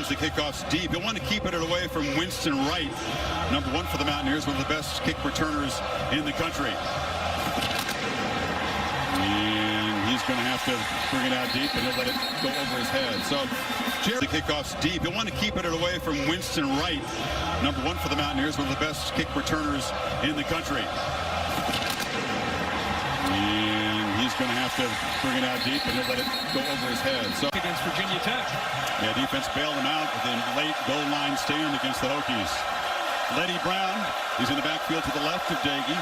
the kickoff's deep. He'll want to keep it away from Winston Wright, number 1 for the Mountaineers, one of the best kick returners in the country. And he's going to have to bring it out deep, and he'll let it go over his head. So the kickoff's deep. He'll want to keep it away from Winston Wright, number 1 for the Mountaineers, one of the best kick returners in the country. He's going to have to bring it out deep, and he'll let it go over his head. So against Virginia Tech. Yeah, defense bailed him out with a late goal line stand against the Hokies. Letty Brown, he's in the backfield to the left of Daigie.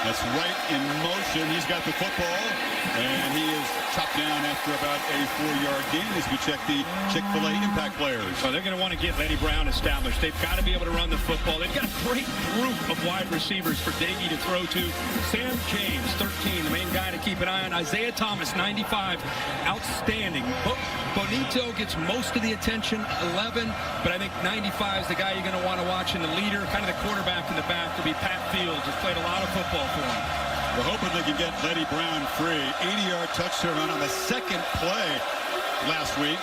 That's right in motion. He's got the football, and he is chopped down after about a 4-yard gain as we check the Chick-fil-A impact players. Oh, they're going to want to get Letty Brown established. They've got to be able to run the football. They've got a great group of wide receivers for Daigie to throw to. Sam James, 13, the main guy to keep an eye on. Isaiah Thomas, 95, outstanding. Bonito gets most of the attention, 11, but I think 95 is the guy you're going to want to watch, and the leader, kind of the quarterback in the back, will be Pat Fields, who's played a lot of football for him. We're hoping they can get Letty Brown free. 80-yard touchdown run on the second play last week,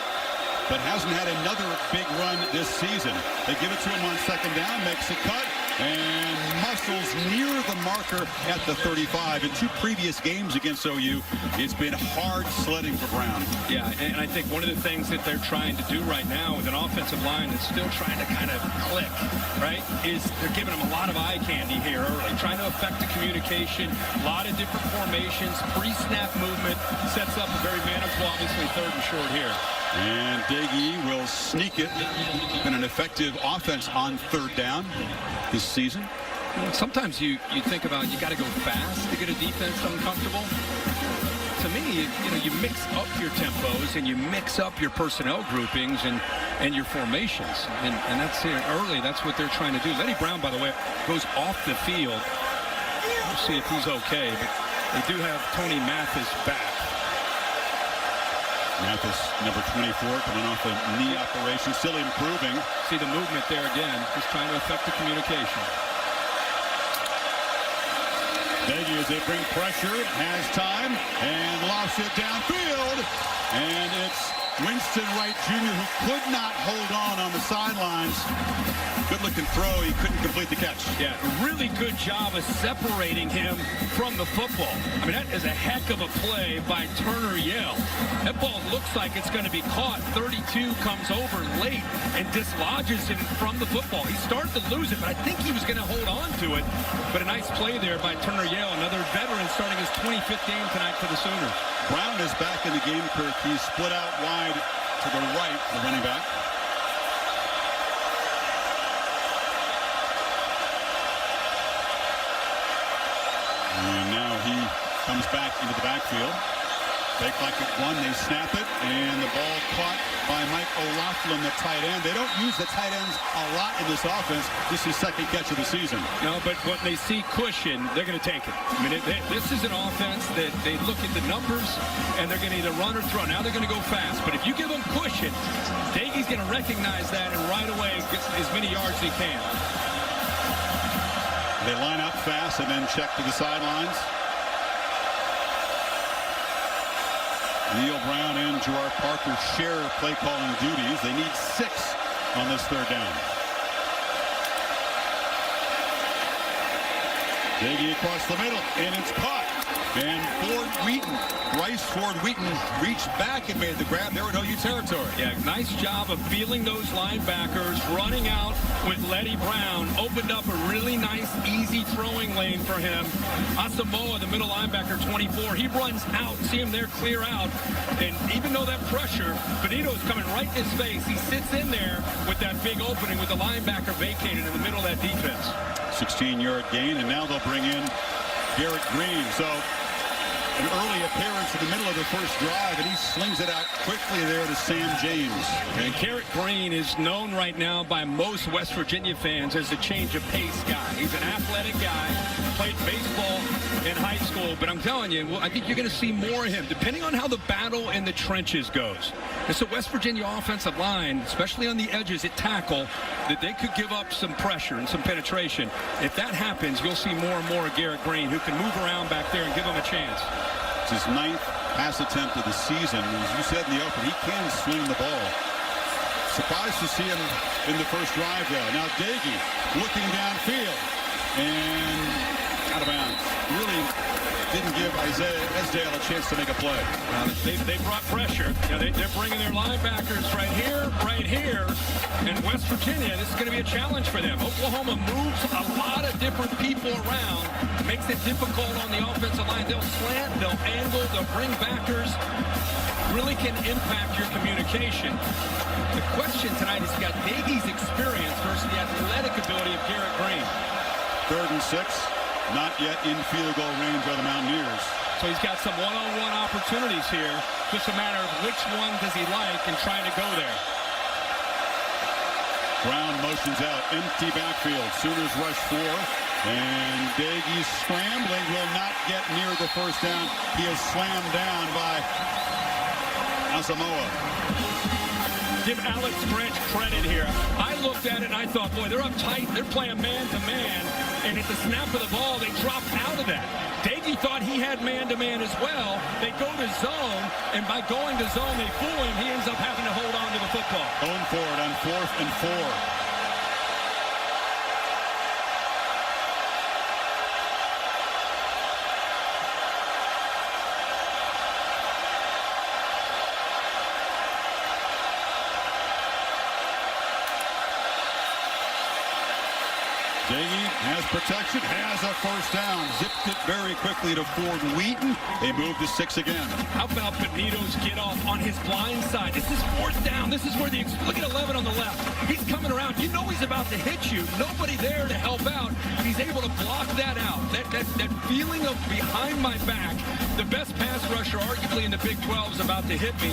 but hasn't had another big run this season. They give it to him on second down, makes a cut, and muscles near the marker at the 35. In 2 previous games against OU, it's been hard sledding for Brown. Yeah, and I think one of the things that they're trying to do right now with an offensive line that's still trying to kind of click, right, is they're giving them a lot of eye candy here early, trying to affect the communication, a lot of different formations, pre-snap movement, sets up a very manageable, obviously, 3rd and short here. And Daigie will sneak it. Been an effective offense on 3rd down this season. Sometimes you think about you got to go fast to get a defense uncomfortable. To me, you mix up your tempos and you mix up your personnel groupings and your formations. And that's here early. That's what they're trying to do. Letty Brown, by the way, goes off the field. We'll see if he's okay. But they do have Tony Mathis back. Mathis, number 24, coming off a knee operation, still improving. See the movement there again, just trying to affect the communication. Daigie, as they bring pressure, has time, and lofts it downfield. And it's Winston Wright Jr., who could not hold on the sidelines. Good-looking throw. He couldn't complete the catch. Yeah, really good job of separating him from the football. I mean, that is a heck of a play by Turner Yell. That ball looks like it's going to be caught. 32 comes over late and dislodges him from the football. He started to lose it, but I think he was going to hold on to it. But a nice play there by Turner Yell, another veteran starting his 25th game tonight for the Sooners. Brown is back in the game, Kirk. He's split out wide to the right, the running back. And now he comes back into the backfield. Fake like it one, they snap it, and the ball caught by Mike O'Loughlin, the tight end. They don't use the tight ends a lot in this offense. This is 2nd catch of the season. No, but when they see cushion, they're going to take it. I mean, this is an offense that they look at the numbers, and they're going to either run or throw. Now they're going to go fast, but if you give them cushion, Daigie's going to recognize that and right away get as many yards as he can. They line up fast and then check to the sidelines. Neil Brown and Gerard Parker share play calling duties. They need 6 on this 3rd down. Daigie across the middle, and it's caught. And Bryce Ford Wheaton reached back and made the grab. There in OU territory. Yeah, nice job of feeling those linebackers, running out with Letty Brown. Opened up a really nice, easy throwing lane for him. Asamoah, the middle linebacker, 24. He runs out. See him there clear out. And even though that pressure, Benito's coming right in his face. He sits in there with that big opening with the linebacker vacated in the middle of that defense. 16-yard gain, and now they'll bring in Garrett Green. So an early appearance in the middle of the first drive, and he slings it out quickly there to Sam James. And Garrett Green is known right now by most West Virginia fans as a change of pace guy. He's an athletic guy, played baseball in high school, but I'm telling you, I think you're going to see more of him, depending on how the battle in the trenches goes. It's a West Virginia offensive line, especially on the edges at tackle, that they could give up some pressure and some penetration. If that happens, you'll see more and more of Garrett Green, who can move around back there and give him a chance. It's his 9th pass attempt of the season. As you said in the open, he can swing the ball. Surprised to see him in the first drive, though. Now Dagey looking downfield and out of bounds. Really didn't give Isaiah Esdale a chance to make a play. They brought pressure. You know, they're bringing their linebackers right here. And West Virginia, this is going to be a challenge for them. Oklahoma moves a lot of different people around, makes it difficult on the offensive line. They'll slant, they'll angle, they'll bring backers. Really can impact your communication. The question tonight is you got Dagey's experience versus the athletic ability of Garrett Green. 3rd and 6. Not yet in field goal range of the Mountaineers. So he's got some one-on-one opportunities here. Just a matter of which one does he like and trying to go there. Brown motions out. Empty backfield. Sooners rush 4. And Dagey scrambling will not get near the first down. He is slammed down by Asamoah. Give Alex Grinch credit here. I looked at it and I thought, boy, they're uptight. They're playing man-to-man. And at the snap of the ball, they dropped out of that. Dagey thought he had man-to-man as well. They go to zone, and by going to zone, they fool him. He ends up having to hold on to the football. Going for it on 4th and 4. Dagey has protection, has a first down. Zipped it very quickly to Ford Wheaton. They move to 6 again. How about Benito's get off on his blind side? This is 4th down. This is where look at 11 on the left. He's coming around. You know he's about to hit you. Nobody there to help out. He's able to block that out. That feeling of behind my back. The best pass rusher arguably in the Big 12 is about to hit me.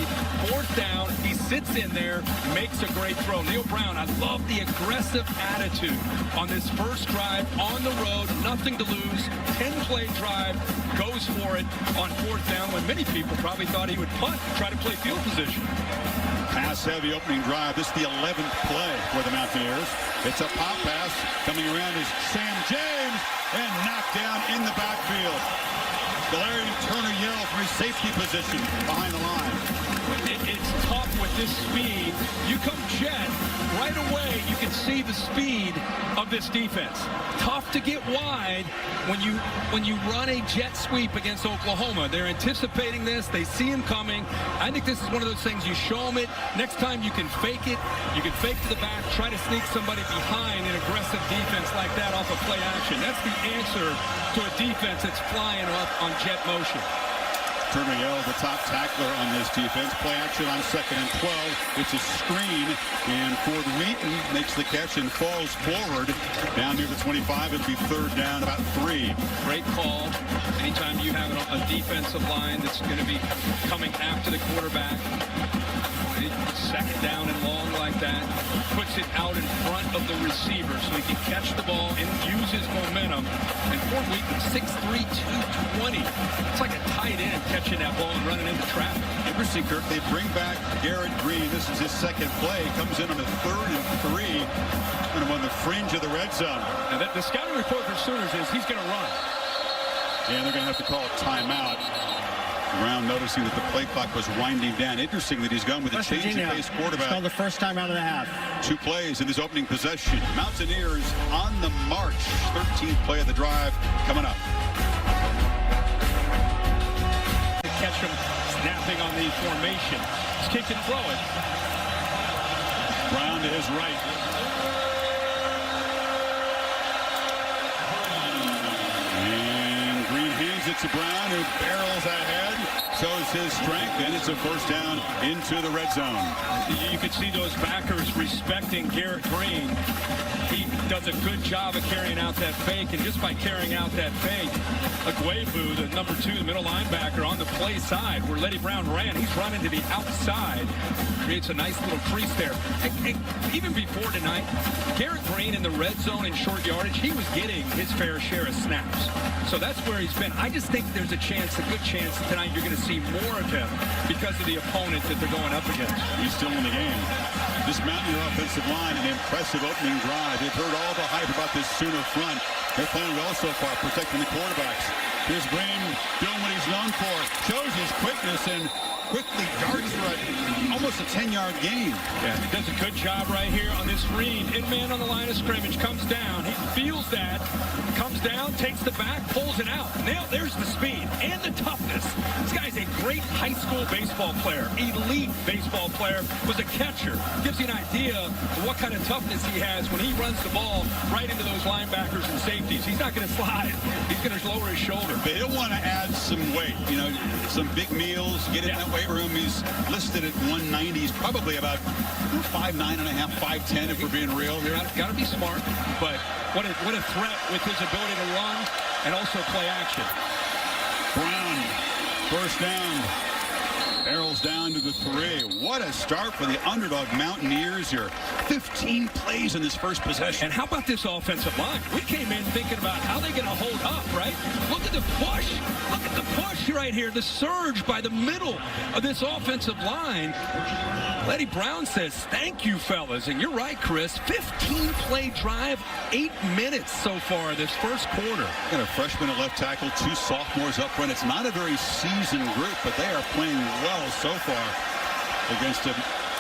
4th down. He sits in there, makes a great throw. Neil Brown, I love the aggressive attitude on this first drive on the road, nothing to lose, 10-play drive, goes for it on 4th down when many people probably thought he would punt, try to play field position. Pass-heavy opening drive. This is the 11th play for the Mountaineers. It's a pop pass. Coming around is Sam James and knocked down in the backfield. Galarian Turner yelled from his safety position behind the line. It's tough with this speed. You come jet, right away you can see the speed of this defense. Tough to get wide when you run a jet sweep against Oklahoma. They're anticipating this. They see him coming. I think this is one of those things you show them it. Next time you can fake it. You can fake to the back, try to sneak somebody behind an aggressive defense like that off of play action. That's the answer to a defense that's flying up on jet motion. Turner Yell, the top tackler on this defense. Play action on 2nd and 12. It's a screen, and Ford Wheaton makes the catch and falls forward. Down near the 25, it'll be 3rd down, about 3. Great call. Anytime you have a defensive line that's going to be coming after the quarterback, 2nd down and long like that, puts it out in front of the receiver so he can catch the ball and use his momentum. And Ford Wheaton, 6'3", 220. It's like a tight end catching that ball and running into traffic. Interesting, Kirk. They bring back Garrett Green. This is his 2nd play. Comes in on the 3rd and 3. Kind of on the fringe of the red zone. And the scouting report for Sooners is he's going to run. And they're going to have to call a timeout. Brown noticing that the play clock was winding down. Interesting that he's gone with a change of pace quarterback. It's called the first time out of the half. 2 plays in his opening possession. Mountaineers on the march. 13th play of the drive coming up. Catch him snapping on the formation. Just kick and throw it. Brown to his right. And Green hands it to Brown, who barrels ahead. Shows his strength, and it's a first down into the red zone. You could see those backers respecting Garrett Green. He does a good job of carrying out that fake, and just by carrying out that fake, Aguebu, the number 2, the middle linebacker, on the play side where Letty Brown ran, he's running to the outside. Creates a nice little crease there. And even before tonight, Garrett Green in the red zone in short yardage, he was getting his fair share of snaps. So that's where he's been. I just think there's a good chance that tonight you're going to see more of him because of the opponent that they're going up against. He's still in the game. This Mountaineer offensive line, an impressive opening drive. They've heard all the hype about this Sooner front. They're playing well so far, protecting the quarterbacks. Here's Green doing what he's known for. Shows his quickness and quickly darts for almost a 10-yard gain. Yeah, he does a good job right here on this read. In man on the line of scrimmage, comes down. He feels that, comes down, takes the back, pulls it out. Now there's the speed and the toughness. This guy's a great high school baseball player, elite baseball player, was a catcher. Gives you an idea of what kind of toughness he has when he runs the ball right into those linebackers and safeties. He's not going to slide. He's going to lower his shoulder. But he'll want to add some weight, you know, some big meals, get in that weight room. He's listed at 190. He's probably about 5'9 and a half, 5'10 if we're being real here. Got to be smart, but what a threat with his ability to run and also play action. Brown, first down. Barrels down to the 3. What a start for the underdog Mountaineers here. 15 plays in this first possession. And how about this offensive line? We came in thinking about how they're going to hold up, right? Look at the push. Look at the push right here. The surge by the middle of this offensive line. Letty Brown says, thank you, fellas. And you're right, Chris. 15-play drive, 8 minutes so far this first quarter. Got a freshman at left tackle, 2 sophomores up front. It's not a very seasoned group, but they are playing well so far against a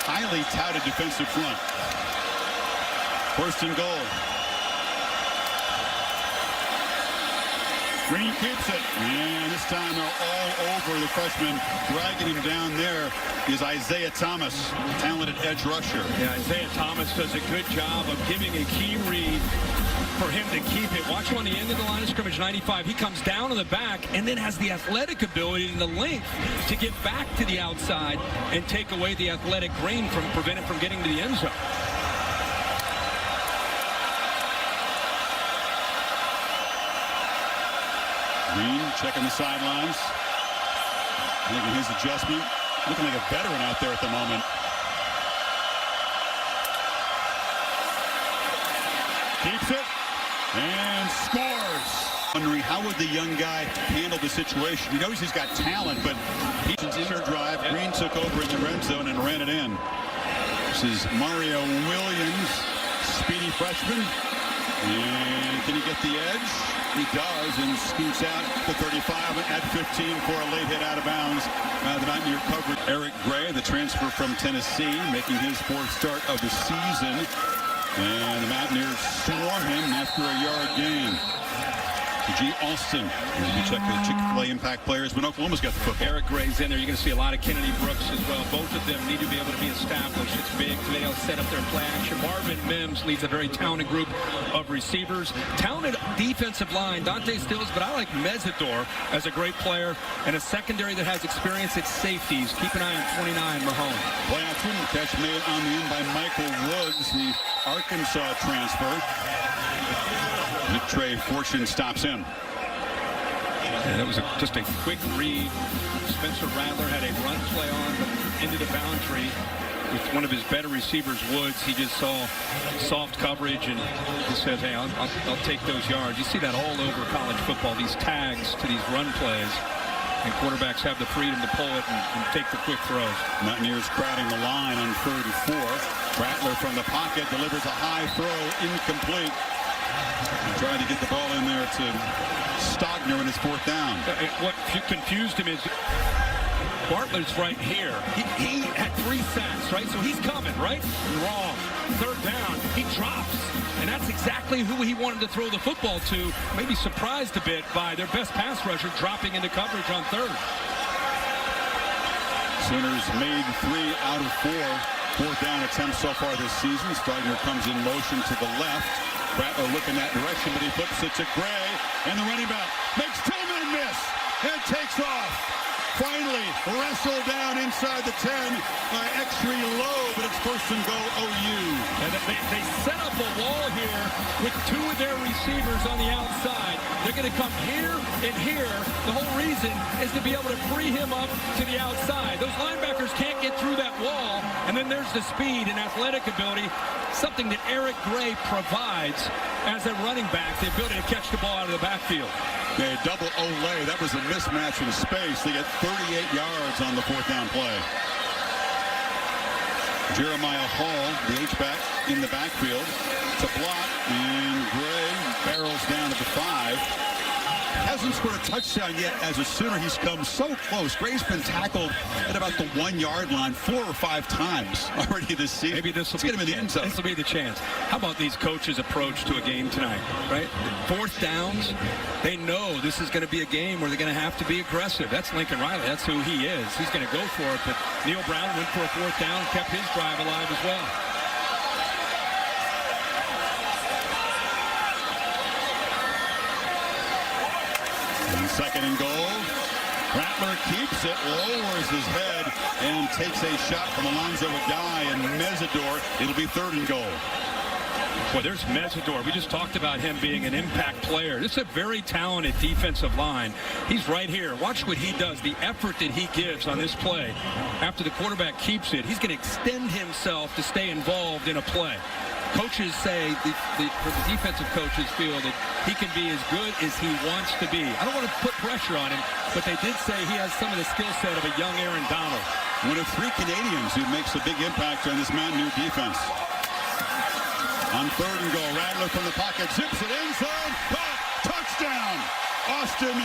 highly touted defensive front. First and goal. Green keeps it, and this time they're all over the freshman. Dragging him down there is Isaiah Thomas, talented edge rusher. Yeah, Isaiah Thomas does a good job of giving a key read for him to keep it. Watch him on the end of the line of scrimmage, 95. He comes down on the back and then has the athletic ability and the length to get back to the outside and take away the athletic grain from prevent it from getting to the end zone. Green checking the sidelines, making his adjustment. Looking like a veteran out there at the moment. Keeps it and scores. Wondering how would the young guy handle the situation? He knows he's got talent, but he's in their drive. Green took over in the red zone and ran it in. This is Mario Williams, speedy freshman. And can he get the edge? He does, and scoots out to 35 at 15 for a late hit out of bounds. The Mountaineer coverage. Eric Gray, the transfer from Tennessee, making his 4th start of the season. And the Mountaineers swarm him after a yard gain. G. Alston, you check the Chick-fil-A impact players, but Oklahoma's got the football. Eric Gray's in there. You're going to see a lot of Kennedy Brooks as well. Both of them need to be able to be established. It's big. They'll set up their play action. Marvin Mims leads a very talented group of receivers. Talented defensive line, Dante Stills, but I like Mesidor as a great player and a secondary that has experience at safeties. Keep an eye on 29, Mahone. Play action, catch made on the end by Michael Woods, the Arkansas transfer. Trey Fortune stops him. Yeah, that was just a quick read. Spencer Rattler had a run play on into the boundary with one of his better receivers, Woods. He just saw soft coverage and just says, hey, I'll take those yards. You see that all over college football, these tags to these run plays. And quarterbacks have the freedom to pull it and take the quick throws. Mountaineers crowding the line on 3rd and 4. Rattler from the pocket delivers a high throw, incomplete. Trying to get the ball in there to Stogner in his 4th down. What confused him is Bartlett's right here. He had 3 sacks, right? So he's coming, right? Wrong. 3rd down. He drops. And that's exactly who he wanted to throw the football to. Maybe surprised a bit by their best pass rusher dropping into coverage on 3rd. Sooners made 3 out of 4 4th down attempts so far this season. Stogner comes in motion to the left. Rattler looking that direction, but he flips it to Gray, and the running back makes Tillman miss, and takes off. Finally wrestled down inside the 10 by Extree Lowe, but it's first and goal OU. And they set up a wall here with 2 of their receivers on the outside. They're going to come here and here. The whole reason is to be able to free him up to the outside. Those linebackers can't get through that wall, and then there's the speed and athletic ability, something that Eric Gray provides as a running back, the ability to catch the ball out of the backfield. They double Olay. That was a mismatch in space. They get 38 yards on the 4th down play. Jeremiah Hall, the H-back, in the backfield to block, and Gray barrels down to the 5. Has hasn't scored a touchdown yet as a Sooner. He's come so close. Gray's been tackled at about the 1-yard line 4 or 5 times already this season. Maybe this will get him in the end zone. This will be the chance. How about these coaches' approach to a game tonight, right? 4th downs, they know this is going to be a game where they're going to have to be aggressive. That's Lincoln Riley. That's who he is. He's going to go for it. But Neil Brown went for a 4th down, kept his drive alive as well. And 2nd and goal. Rattler keeps it, lowers his head, and takes a shot from Alonzo Aguy and Mesidor. It'll be 3rd and goal. Well, there's Mesidor. We just talked about him being an impact player. This is a very talented defensive line. He's right here. Watch what he does, the effort that he gives on this play. After the quarterback keeps it, he's going to extend himself to stay involved in a play. Coaches say, the defensive coaches feel that he can be as good as he wants to be. I don't want to put pressure on him, but they did say he has some of the skill set of a young Aaron Donald. One of 3 Canadians who makes a big impact on this Mountain Dew defense. On 3rd and goal, Rattler from the pocket, zips it inside, touchdown! Austin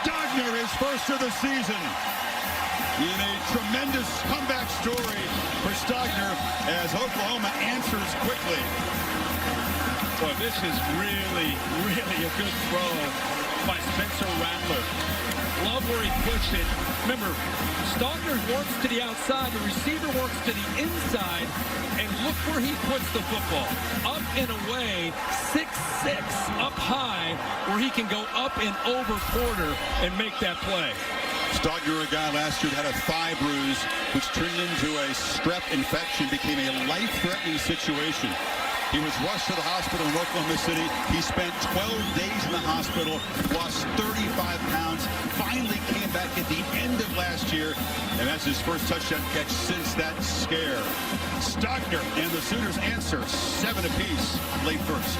Stogner, his first of the season. In a tremendous comeback story for Stogner as Oklahoma answers quickly. Boy, this is really a good throw by Spencer Rattler. Love where he puts it. Remember, Stogner works to the outside, the receiver works to the inside, and look where he puts the football. Up and away, 6'6", up high, where he can go up and over Porter and make that play. Stogner, a guy last year that had a thigh bruise, which turned into a strep infection, became a life-threatening situation. He was rushed to the hospital in Oklahoma City. He spent 12 days in the hospital, lost 35 pounds, finally came back at the end of last year, and that's his first touchdown catch since that scare. Stogner and the Sooners answer 7 apiece, late first.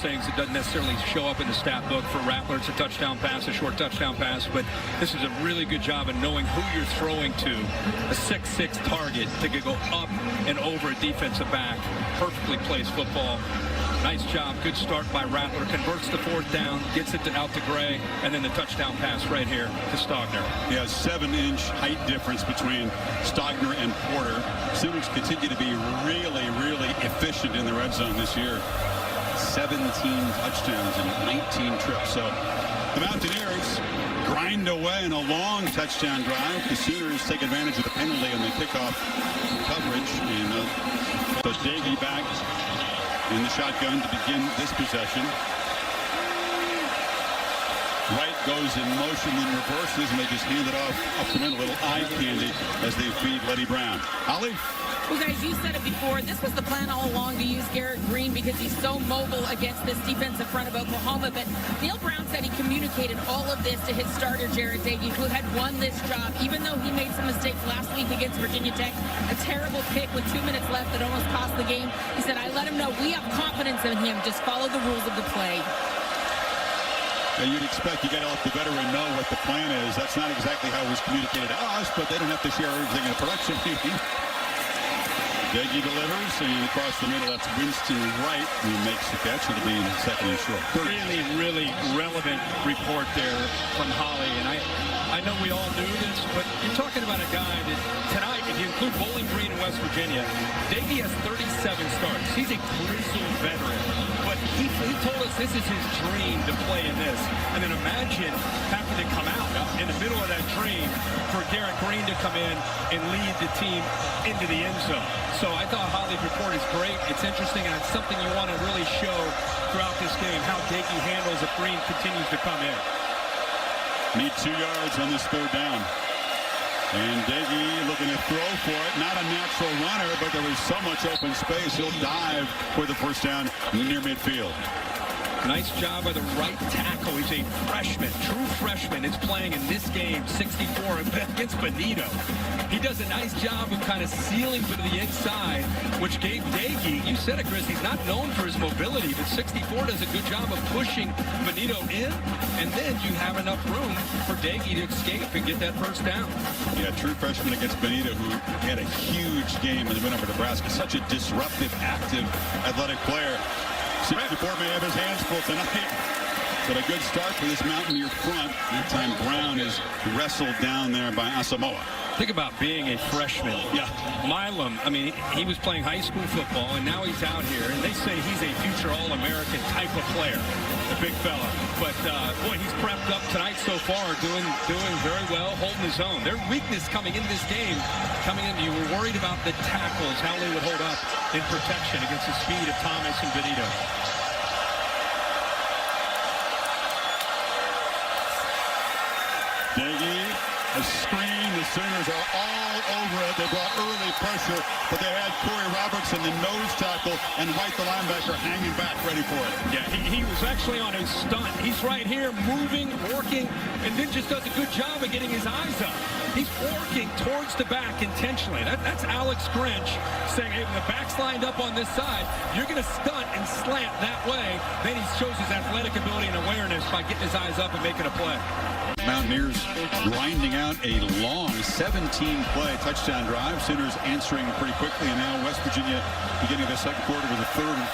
Things that doesn't necessarily show up in the stat book for Rattler. It's a touchdown pass, a short touchdown pass, but this is a really good job of knowing who you're throwing to. A 6'6" target to go up and over a defensive back. Perfectly placed football. Nice job. Good start by Rattler. Converts the 4th down, gets it out to Gray, and then the touchdown pass right here to Stogner. He has 7-inch height difference between Stogner and Porter. Sooners continue to be really efficient in the red zone this year. 17 touchdowns and 19 trips. So the Mountaineers grind away in a long touchdown drive. The Sooners take advantage of the penalty on the kickoff coverage. And so Daggy back in the shotgun to begin this possession. Wright goes in motion, then reverses, and they just hand it off up the middle. A little eye candy as they feed Letty Brown. Holly? Well, guys, you said it before. This was the plan all along to use Garrett Green because he's so mobile against this defensive front of Oklahoma. But Neil Brown said he communicated all of this to his starter, Jarret Doege, who had won this job, even though he made some mistakes last week against Virginia Tech. A terrible pick with 2 minutes left that almost cost the game. He said, I let him know we have confidence in him. Just follow the rules of the play. Yeah, you'd expect you got to let the veteran know what the plan is. That's not exactly how it was communicated to us, but they don't have to share everything in a production meeting. Doege delivers, and across the middle, that's Winston Wright who makes the catch. It'll be 2nd and short. Really relevant report there from Holly. And I know we all knew this, but you're talking about a guy that tonight, if you include Bowling Green and West Virginia, Doege has 37 starts. He's a grizzled veteran. But he told us this is his dream to play in this. And then imagine having to come out in the middle of that dream for Garrett Green to come in and lead the team into the end zone. So I thought Holly's report is great. It's interesting, and it's something you want to really show throughout this game, how Doege handles if Green continues to come in. Need 2 yards on this 3rd down. And Doege looking to throw for it. Not a natural runner, but there was so much open space. He'll dive for the 1st down near midfield. Nice job by the right tackle. He's a freshman, true freshman. Is playing in this game, 64 against Benito. He does a nice job of kind of sealing to the inside, which gave Doege, you said it, Chris, he's not known for his mobility, but 64 does a good job of pushing Benito in, and then you have enough room for Doege to escape and get that 1st down. Yeah, true freshman against Benito, who had a huge game in the win over Nebraska. Such a disruptive, active, athletic player. 64 may have his hands full tonight. But a good start for this Mountaineer front. That time Brown is wrestled down there by Asamoah. Think about being a freshman. Yeah. Milam, I mean, he was playing high school football, and now he's out here, and they say he's a future All-American type of player, a big fella. But, boy, he's prepped up tonight so far, doing very well, holding his own. Their weakness coming into this game, you were worried about the tackles, how they would hold up in protection against the speed of Thomas and Benito. A screen. The Sooners are all over it. They brought early pressure, but they had Corey Robertson, the nose tackle, and White, the linebacker, hanging back, ready for it. Yeah, he was actually on a stunt. He's right here, moving, working, and then just does a good job of getting his eyes up. He's working towards the back intentionally. That's Alex Grinch saying, hey, when the back's lined up on this side, you're going to stunt and slant that way. Then he shows his athletic ability and awareness by getting his eyes up and making a play. Mountaineers grinding out a long 17-play touchdown drive. Sooners answering pretty quickly, and now West Virginia beginning the second quarter with a 3rd and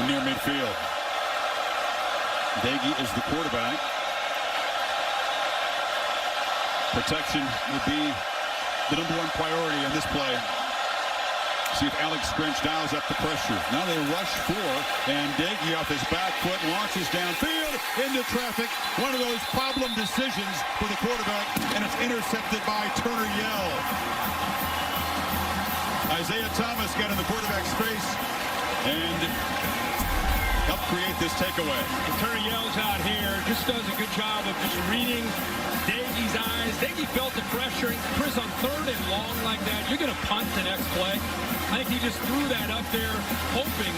14 near midfield. Daggy is the quarterback. Protection would be the #1 priority on this play. See if Alex Grinch dials up the pressure. Now they rush 4, and Daggy off his back foot launches downfield into traffic. One of those problem decisions for the quarterback, and it's intercepted by Turner Yell. Isaiah Thomas got in the quarterback's face and helped create this takeaway. Turner Yell's out here, just does a good job of just reading Daggy's eyes. Daggy felt the pressure. Chris, on 3rd and long like that, you're going to punt the next play. I think he just threw that up there, hoping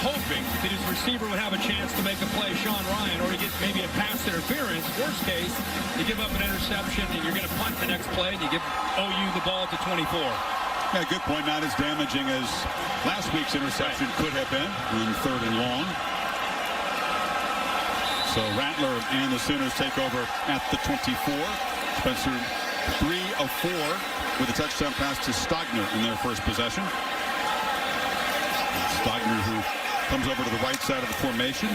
that his receiver would have a chance to make a play, Sean Ryan, or he gets maybe a pass interference. Worst case, you give up an interception, and you're going to punt the next play, and you give OU the ball at the 24. Yeah, good point. Not as damaging as last week's interception could have been on 3rd and long. So Rattler and the Sooners take over at the 24. Spencer 3 of 4 with a touchdown pass to Stogner in their first possession. Stogner, who comes over to the right side of the formation.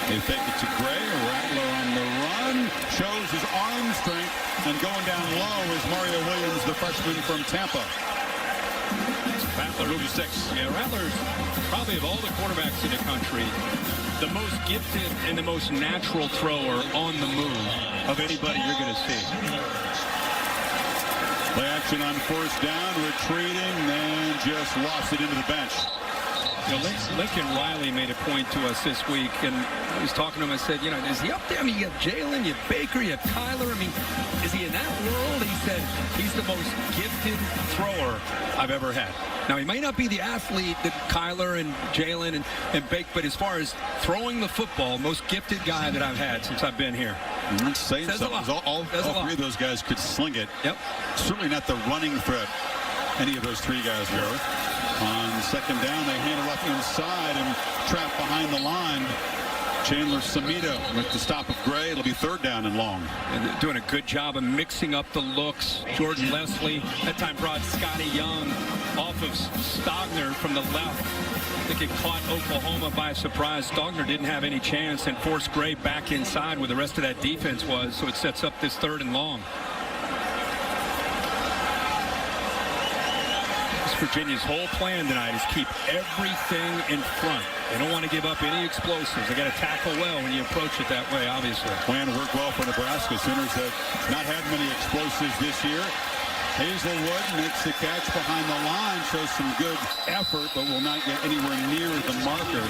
They fake it to Gray. Rattler on the run. Shows his arm strength. And going down low is Mario Williams, the freshman from Tampa. Rattler, 56. Yeah, Rattler's probably of all the quarterbacks in the country, the most gifted and the most natural thrower on the move of anybody you're going to see. Play action on 1st down, retreating, and just lost it into the bench. You know, Lincoln Riley made a point to us this week, and I was talking to him. I said, you know, is he up there? I mean, you have Jalen, you have Baker, you have Kyler. I mean, is he in that world? He said he's the most gifted thrower I've ever had. Now, he may not be the athlete that Kyler and Jalen and Baker, but as far as throwing the football, most gifted guy that I've had since I've been here. That's saying something. All 3 of those guys could sling it. Yep. Certainly not the running threat any of those 3 guys were. On 2nd down, they hand it off inside and trapped behind the line. Chandler Samita with the stop of Gray. It'll be 3rd down and long. And they're doing a good job of mixing up the looks. Jordan Leslie, that time brought Scotty Young off of Stogner from the left. I think it caught Oklahoma by surprise. Stogner didn't have any chance and forced Gray back inside where the rest of that defense was. So it sets up this 3rd and long. Virginia's whole plan tonight is keep everything in front. They don't want to give up any explosives. They got to tackle well when you approach it that way, obviously. Plan worked well for Nebraska. Sooners have not had many explosives this year. Hazelwood makes the catch behind the line, shows some good effort, but will not get anywhere near the marker.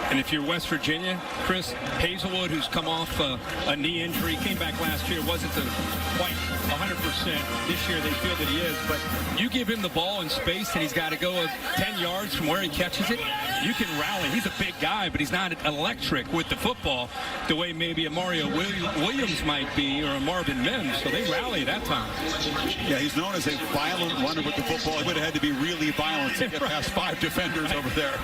And if you're West Virginia, Chris, Hazelwood, who's come off a knee injury, came back last year, wasn't quite 100%. This year they feel that he is, but you give him the ball in space and he's got to go 10 yards from where he catches it, you can rally. He's a big guy, but he's not electric with the football the way maybe a Mario Williams might be or a Marvin Mims, so they rally that time. Yeah, he's known as a violent runner with the football. He would have had to be really violent to get past 5 defenders over there.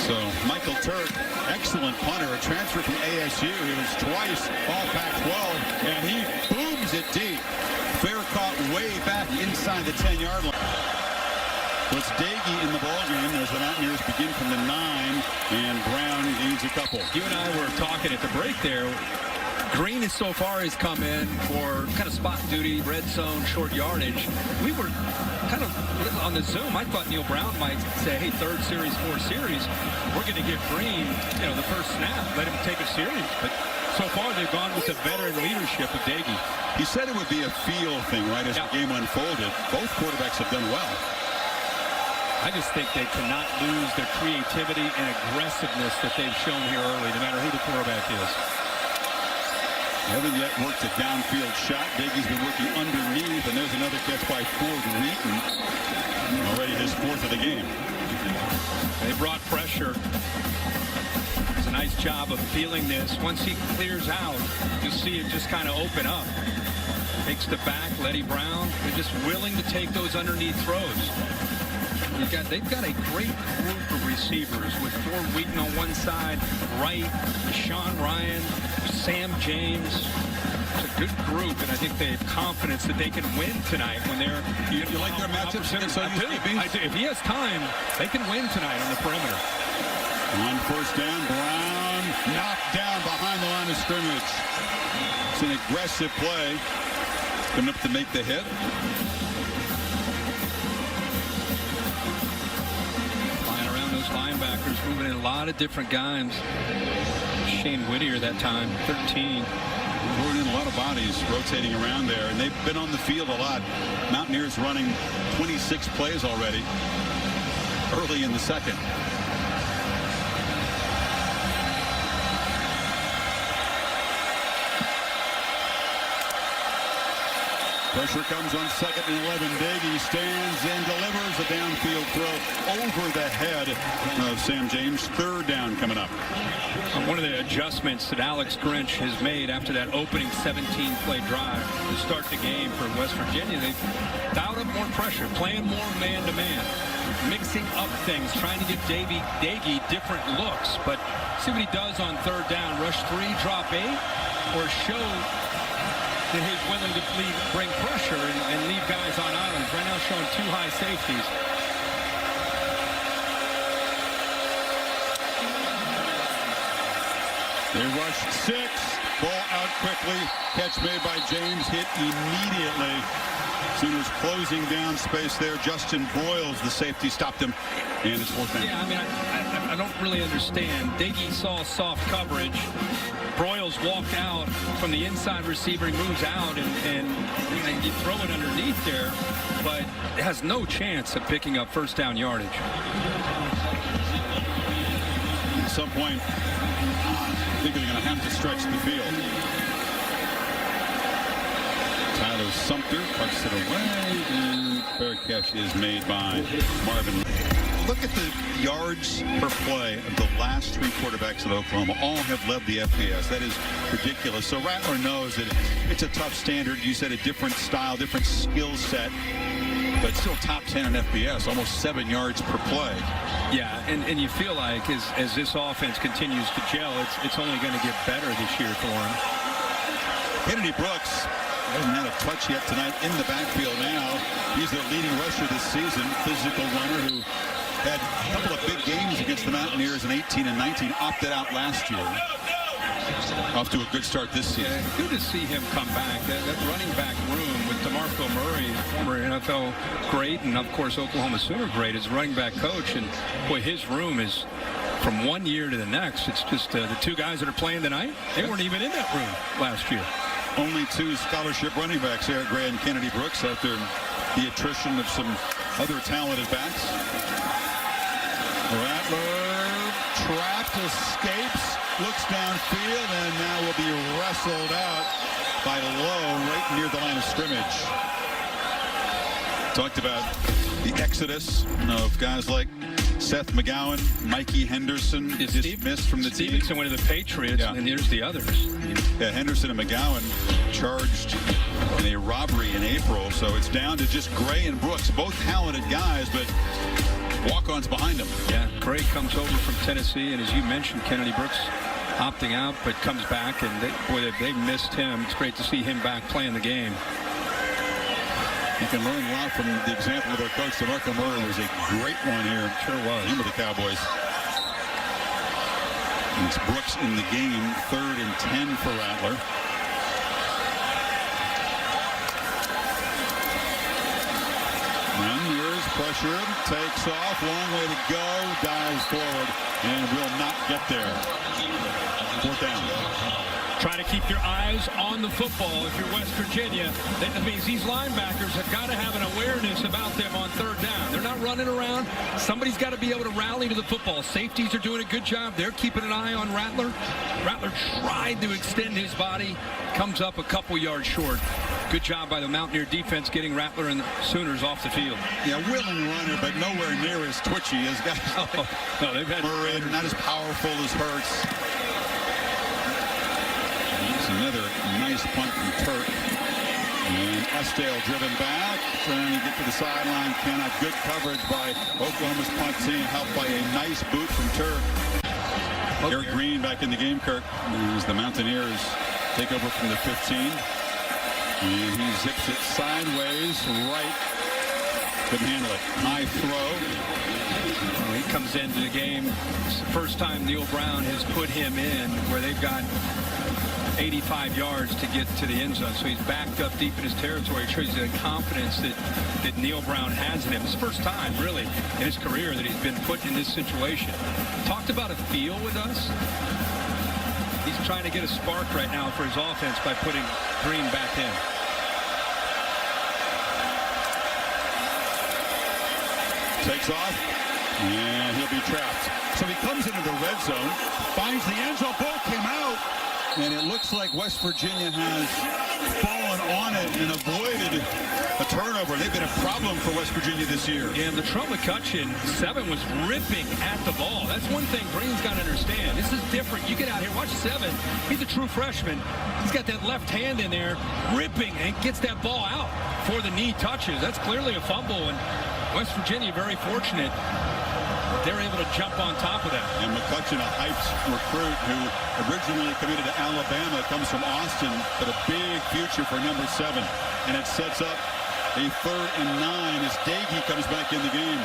So Michael Turk, excellent punter, a transfer from ASU. He was twice all Pac-12, and he booms it deep. Fair caught way back inside the 10-yard line. It's Daggy in the ballgame as the Mountaineers begin from the 9, and Brown a couple. You and I were talking at the break there. Green is so far has come in for kind of spot duty, red zone, short yardage. We were kind of on the Zoom. I thought Neil Brown might say, hey, third series, fourth series, we're going to give Green, the first snap, let him take a series. But so far they've gone with the veteran leadership of Dagey. He said it would be a feel thing, right, as the game unfolded. Both quarterbacks have done well. I just think they cannot lose their creativity and aggressiveness that they've shown here early, no matter who the quarterback is. Haven't yet worked a downfield shot. Dagey's been working underneath, and there's another catch by Ford Wheaton. Already his fourth of the game. They brought pressure. It's a nice job of feeling this. Once he clears out, you see it just kind of open up. Takes the back, Letty Brown. They're just willing to take those underneath throws. They've got a great group of receivers with Ford Wheaton on one side, Wright, Sean Ryan, Sam James. It's a good group, and I think they have confidence that they can win tonight when they're... You like their matchups against I do. If he has time, they can win tonight on the perimeter. On first down, Brown knocked down behind the line of scrimmage. It's an aggressive play. Coming up to make the hit. Flying around those linebackers, moving in a lot of different guys. Shane Whittier that time, 13. Brought in a lot of bodies rotating around there, and they've been on the field a lot. Mountaineers running 26 plays already early in the second. Pressure comes on 2nd and 11. Dagey stands and delivers a downfield throw over the head of Sam James. Third down coming up. One of the adjustments that Alex Grinch has made after that opening 17-play drive to start the game for West Virginia, they've dialed up more pressure, playing more man-to-man, mixing up things, trying to give Dagey different looks. But see what he does on third down. Rush 3, drop 8, or show that he's willing to bring pressure and leave guys on islands. Right now showing 2 high safeties. They rushed 6. Ball out quickly. Catch made by James. Hit immediately. Sooners closing down space there. Justin Broyles, the safety, stopped him. And it's fourth down. Yeah, I mean, I don't really understand. Dagey saw soft coverage. Broyles walked out from the inside receiver. He moves out, and you throw it underneath there, but it has no chance of picking up first down yardage. At some point, I think they're going to have to stretch the field. Tyler Sumter puts it away, and fair catch is made by Marvin. Look at the yards per play of the last 3 quarterbacks at Oklahoma. All have led the FBS. That is ridiculous. So Rattler knows that it's a tough standard. You said a different style, different skill set, but still top 10 in FBS, almost 7 yards per play. Yeah, and you feel like as this offense continues to gel, it's only going to get better this year for him. Kennedy Brooks hasn't had a touch yet tonight in the backfield now. He's their leading rusher this season, physical runner who had a couple of big games against the Mountaineers in 18 and 19, opted out last year. Off to a good start this season. Yeah, good to see him come back. That running back room with DeMarco Murray, former NFL great, and of course Oklahoma Sooner great as running back coach. And boy, his room is from one year to the next. It's just the 2 guys that are playing tonight, they weren't even in that room last year. Only 2 scholarship running backs, Eric Gray and Kennedy Brooks, after the attrition of some other talented backs. Rattler trapped, escapes, looks downfield, and now will be wrestled out by Lowe right near the line of scrimmage. Talked about the exodus of guys like Seth McGowan, Mikey Henderson, dismissed from the team. Stevenson went to the Patriots, and here's the others. Yeah, Henderson and McGowan charged in a robbery in April, so it's down to just Gray and Brooks, both talented guys, but walk-ons behind them. Yeah, Gray comes over from Tennessee, and as you mentioned, Kennedy Brooks opting out, but comes back, and they missed him. It's great to see him back playing the game. You can learn a lot from the example of their coach. DeMarco Murray was a great one here. Sure was. Him with the Cowboys. It's Brooks in the game. 3rd and 10 for Rattler. Here's pressure. Takes off. Long way to go. Dives forward and will not get there. 4th down. Try to keep your eyes on the football if you're West Virginia. That means these linebackers have got to have an awareness about them on 3rd down. They're not running around. Somebody's got to be able to rally to the football. Safeties are doing a good job. They're keeping an eye on Rattler. Rattler tried to extend his body. Comes up a couple yards short. Good job by the Mountaineer defense getting Rattler and the Sooners off the field. Yeah, willing runner, but nowhere near as twitchy as guys like no, they've had Murray, not as powerful as Hurts. Another nice punt from Turk. And Estelle driven back. Trying to get to the sideline. Cannot. Good coverage by Oklahoma's punt team. Helped by a nice boot from Turk. Eric Green back in the game, Kirk. As the Mountaineers take over from the 15. And he zips it sideways. Right. Couldn't handle it. High throw. Well, he comes into the game. It's the first time Neil Brown has put him in where they've got 85 yards to get to the end zone. So he's backed up deep in his territory. It shows you the confidence that Neil Brown has in him. It's the first time, really, in his career that he's been put in this situation. Talked about a feel with us. He's trying to get a spark right now for his offense by putting Green back in. Takes off, and he'll be trapped. So he comes into the red zone, finds the end zone. Ball came out. And it looks like West Virginia has fallen on it and avoided a turnover. They've been a problem for West Virginia this year. And Latrell McCutcheon, 7, was ripping at the ball. That's one thing Green's got to understand. This is different. You get out here, watch 7. He's a true freshman. He's got that left hand in there, ripping, and gets that ball out before the knee touches. That's clearly a fumble, and West Virginia very fortunate. They're able to jump on top of that. And McCutcheon, a hyped recruit who originally committed to Alabama, comes from Austin, but a big future for number 7. And it sets up a 3rd and 9 as Dagey comes back in the game.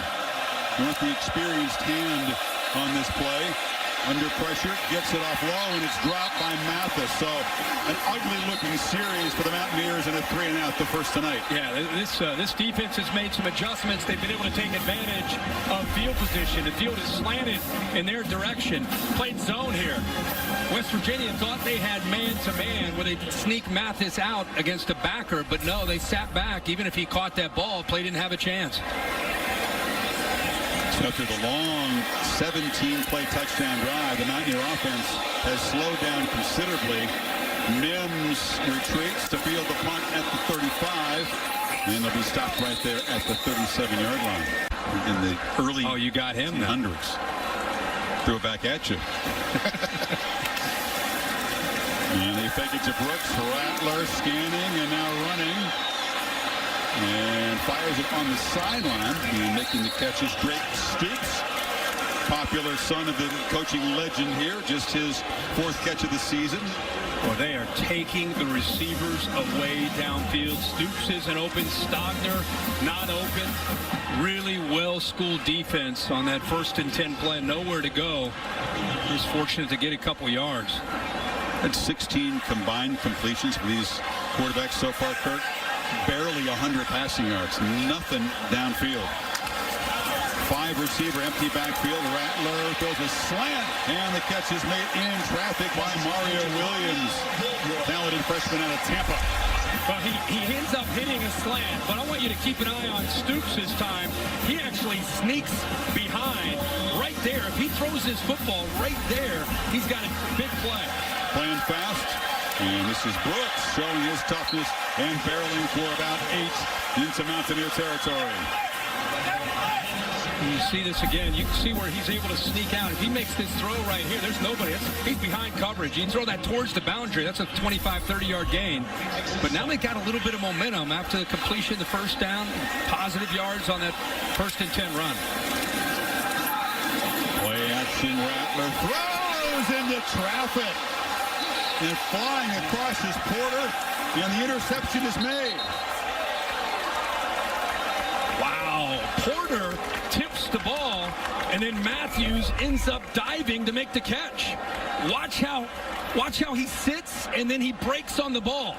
You want the experienced hand on this play. Under pressure, gets it off low, and it's dropped by Mathis. So an ugly-looking series for the Mountaineers and a 3-and-out, the first tonight. Yeah, this defense has made some adjustments. They've been able to take advantage of field position. The field is slanted in their direction. Played zone here. West Virginia thought they had man-to-man where they'd sneak Mathis out against a backer, but no, they sat back. Even if he caught that ball, play didn't have a chance. After the long 17-play touchdown drive, the Mountaineer offense has slowed down considerably. Mims retreats to field the punt at the 35, and they'll be stopped right there at the 37-yard line. In the early you got him hundreds. Threw it back at you. And they fake it to Brooks. Rattler scanning and now running. And fires it on the sideline. And making the catches, Drake Stoops. Popular son of the coaching legend here. Just his 4th catch of the season. Well, they are taking the receivers away downfield. Stoops isn't open. Stogner not open. Really well-schooled defense on that 1st and 10 play. Nowhere to go. He's fortunate to get a couple yards. Had 16 combined completions for these quarterbacks so far, Kirk. Barely 100 passing yards. Nothing downfield. 5 receiver, empty backfield. Rattler throws a slant, and the catch is made in traffic by Mario Williams, talented freshman out of Tampa. Well, he ends up hitting a slant, but I want you to keep an eye on Stoops this time. He actually sneaks behind right there. If he throws his football right there, he's got a big play. Playing fast. And this is Brooks showing his toughness and barreling for about 8 into Mountaineer territory. You see this again. You can see where he's able to sneak out. If he makes this throw right here, there's nobody. He's behind coverage. You throw that towards the boundary. That's a 25, 30-yard gain. But now they've got a little bit of momentum after the completion, the 1st down, positive yards on that 1st and 10 run. Play action. Rattler throws into traffic. And flying across his quarter, and the interception is made. Wow. Porter tips the ball, and then Matthews ends up diving to make the catch. Watch how he sits, and then he breaks on the ball.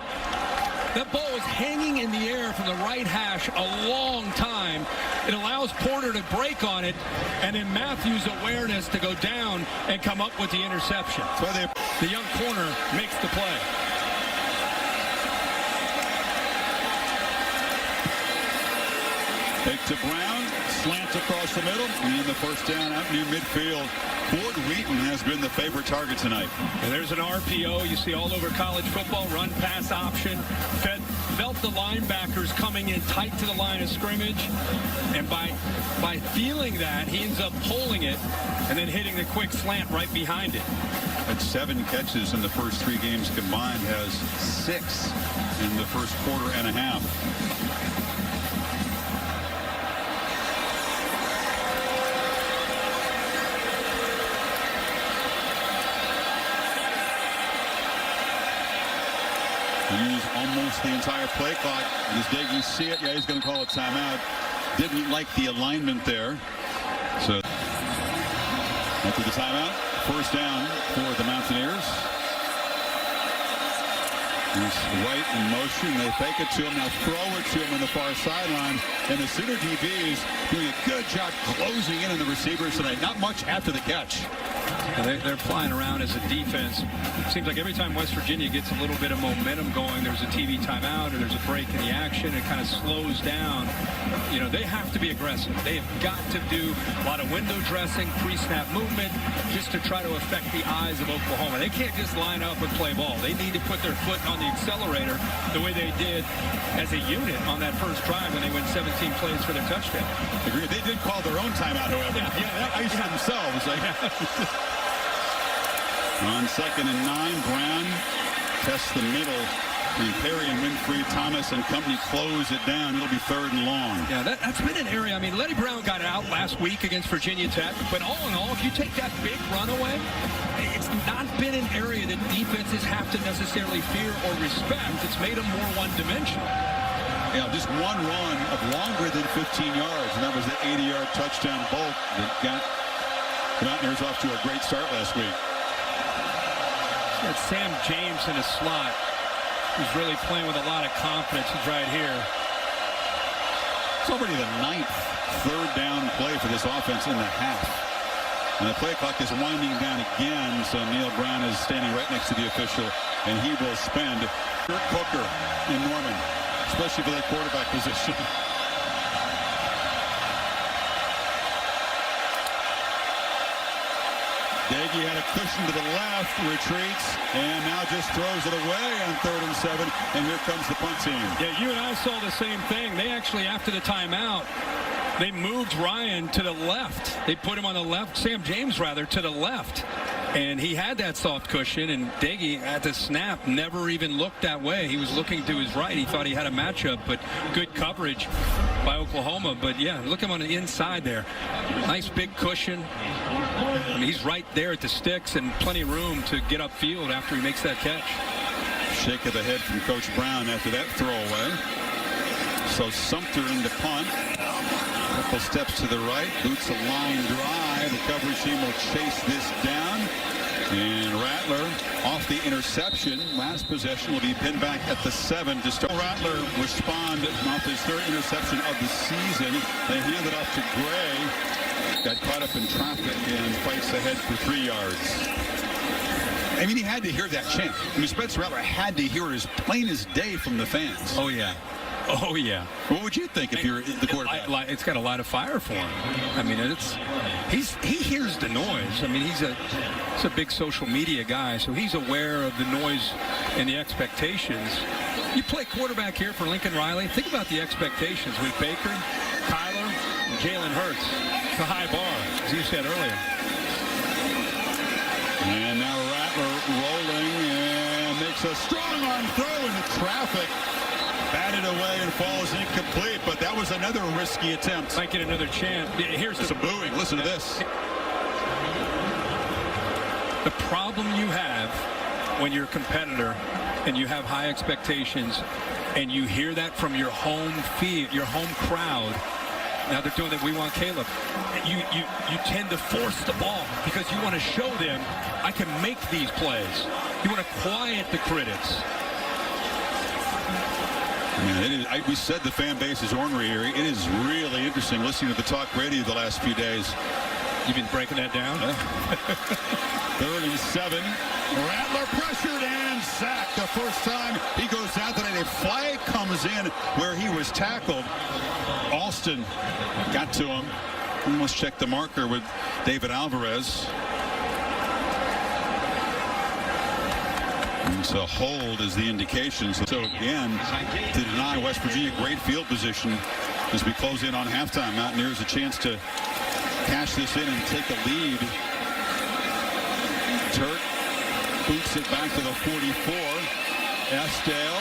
That ball was hanging in the air from the right hash a long time. It allows Porter to break on it, and then Matthews' awareness to go down and come up with the interception. The young corner makes the play. Fake to Brown, slant across the middle, and the first down out near midfield. Ford Wheaton has been the favorite target tonight. And there's an RPO you see all over college football, run pass option. Felt the linebackers coming in tight to the line of scrimmage, and by feeling that, he ends up pulling it and then hitting the quick slant right behind it. At 7 catches in the first 3 games combined, has 6 in the first quarter and a half. Use almost the entire play clock. Does Daggy see it? Yeah, he's going to call it timeout. Didn't like the alignment there. So after the timeout, first down for the Mountaineers. He's right in motion. They fake it to him. Now throw it to him on the far sideline. And the Sooner DBs doing a good job closing in on the receivers tonight. Not much after the catch. They're flying around as a defense. It seems like every time West Virginia gets a little bit of momentum going, there's a TV timeout or there's a break in the action. It kind of slows down. You know, they have to be aggressive. They have got to do a lot of window dressing, pre-snap movement, just to try to affect the eyes of Oklahoma. They can't just line up and play ball. They need to put their foot on the accelerator the way they did as a unit on that first drive when they went 17 plays for their touchdown. Agreed. They did call their own timeout, however. Yeah, iced themselves. On 2nd and 9, Brown tests the middle. And Perry and Winfrey, Thomas and company close it down. It'll be 3rd and long. Yeah, that's been an area. I mean, Letty Brown got it out last week against Virginia Tech. But all in all, if you take that big run away, it's not been an area that defenses have to necessarily fear or respect. It's made them more one-dimensional. Yeah, just one run of longer than 15 yards. And that was the 80-yard touchdown bolt that got the Mountaineers off to a great start last week. Got Sam James in a slot. He's really playing with a lot of confidence. He's right here. It's already the 9th third down play for this offense in the half. And the play clock is winding down again, so Neil Brown is standing right next to the official, and he will spend Kurt Cooker in Norman, especially for that quarterback position. Daggy had a cushion to the left, retreats, and now just throws it away on 3rd and 7, and here comes the punt team. Yeah, you and I saw the same thing. They actually, after the timeout, they moved Ryan to the left. They put him on the left, Sam James rather, to the left. And he had that soft cushion, and Daggy at the snap never even looked that way. He was looking to his right. He thought he had a matchup, but good coverage by Oklahoma. But yeah, look him on the inside there. Nice big cushion. I mean, he's right there at the sticks and plenty of room to get upfield after he makes that catch. Shake of the head from Coach Brown after that throwaway. So Sumter in the punt. Couple steps to the right. Boots a line drive. The coverage team will chase this down. And Rattler off the interception. Last possession will be pinned back at the 7 to start. Rattler respond off his 3rd interception of the season. They hand it off to Gray. Got caught up in traffic and fights ahead for 3 yards. I mean, he had to hear that chant. I mean, Spencer Rattler had to hear it as plain as day from the fans. Oh, yeah. Oh, yeah. What would you think if you're the quarterback? It's got a lot of fire for him. I mean, he hears the noise. I mean, he's a big social media guy, so he's aware of the noise and the expectations. You play quarterback here for Lincoln Riley. Think about the expectations with Baker, Kyler, and Jalen Hurts. It's a high bar, as you said earlier. And now Rattler rolling and makes a strong arm throw into traffic. Batted away and falls incomplete, but that was another risky attempt. Might get another chance. Here's some booing. Listen to this. The problem you have when you're a competitor and you have high expectations and you hear that from your home field, your home crowd, Now they're doing that. We want Caleb. You tend to force the ball because you want to show them I can make these plays. You want to quiet the critics. Yeah, we said the fan base is ornery here. It is really interesting listening to the talk radio the last few days. You've been breaking that down? 3rd and 7. Rattler pressured and sacked the first time he goes out tonight. A flag comes in where he was tackled. Alston got to him. And let's check the marker with David Alvarez. And so hold is the indication. So again, to deny West Virginia great field position as we close in on halftime. Mountaineers a chance to cash this in and take a lead. Turk boots it back to the 44. Estelle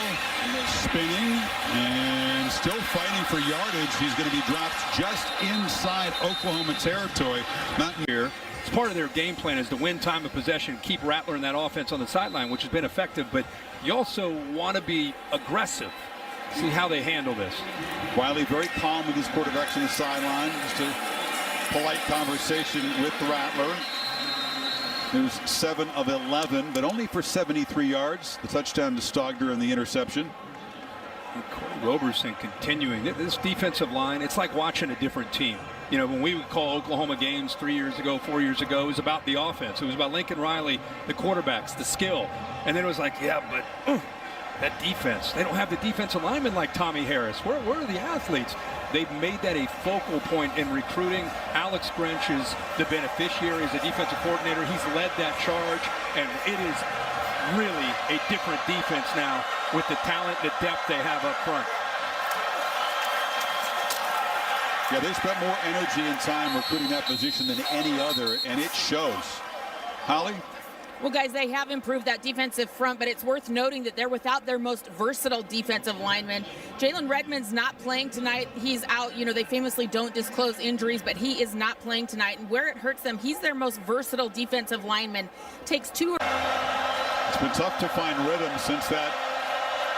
spinning and still fighting for yardage. He's going to be dropped just inside Oklahoma territory. Mountaineer. It's part of their game plan is to win time of possession, keep Rattler in that offense on the sideline, which has been effective, but you also want to be aggressive. See how they handle this. Wiley very calm with his quarterbacks on the sideline. Just a polite conversation with Rattler. Who's 7 of 11, but only for 73 yards. The touchdown to Stogner and the interception. And Roberson continuing. This defensive line, it's like watching a different team. You know, when we would call Oklahoma games 3 years ago, 4 years ago, it was about the offense. It was about Lincoln Riley, the quarterbacks, the skill. And then it was like, yeah, but that defense. They don't have the defensive linemen like Tommy Harris. Where are the athletes? They've made that a focal point in recruiting. Alex Grinch is the beneficiary as a defensive coordinator. He's led that charge, and it is really a different defense now with the talent, the depth they have up front. Yeah, they spent more energy and time recruiting that position than any other, and it shows. Holly? Well, guys, they have improved that defensive front, but it's worth noting that they're without their most versatile defensive lineman. Jalen Redmond's not playing tonight. He's out. You know, they famously don't disclose injuries, but he is not playing tonight. And where it hurts them, he's their most versatile defensive lineman. Takes 2. It's been tough to find rhythm since that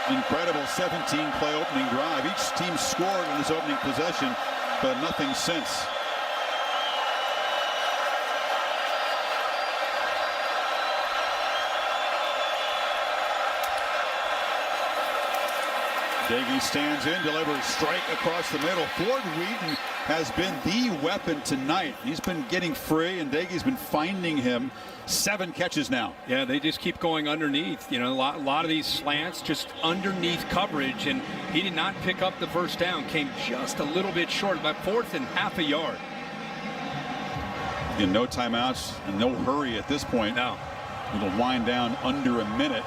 incredible 17-play opening drive. Each team scored in this opening possession, but nothing since. Daggy stands in, delivers strike across the middle. Ford Wheaton has been the weapon tonight. He's been getting free, and Daggy's been finding him. 7 catches now. Yeah, they just keep going underneath. You know, a lot of these slants just underneath coverage, and he did not pick up the first down. Came just a little bit short, about 4th and half a yard. Again, no timeouts and no hurry at this point. No. It'll wind down under a minute.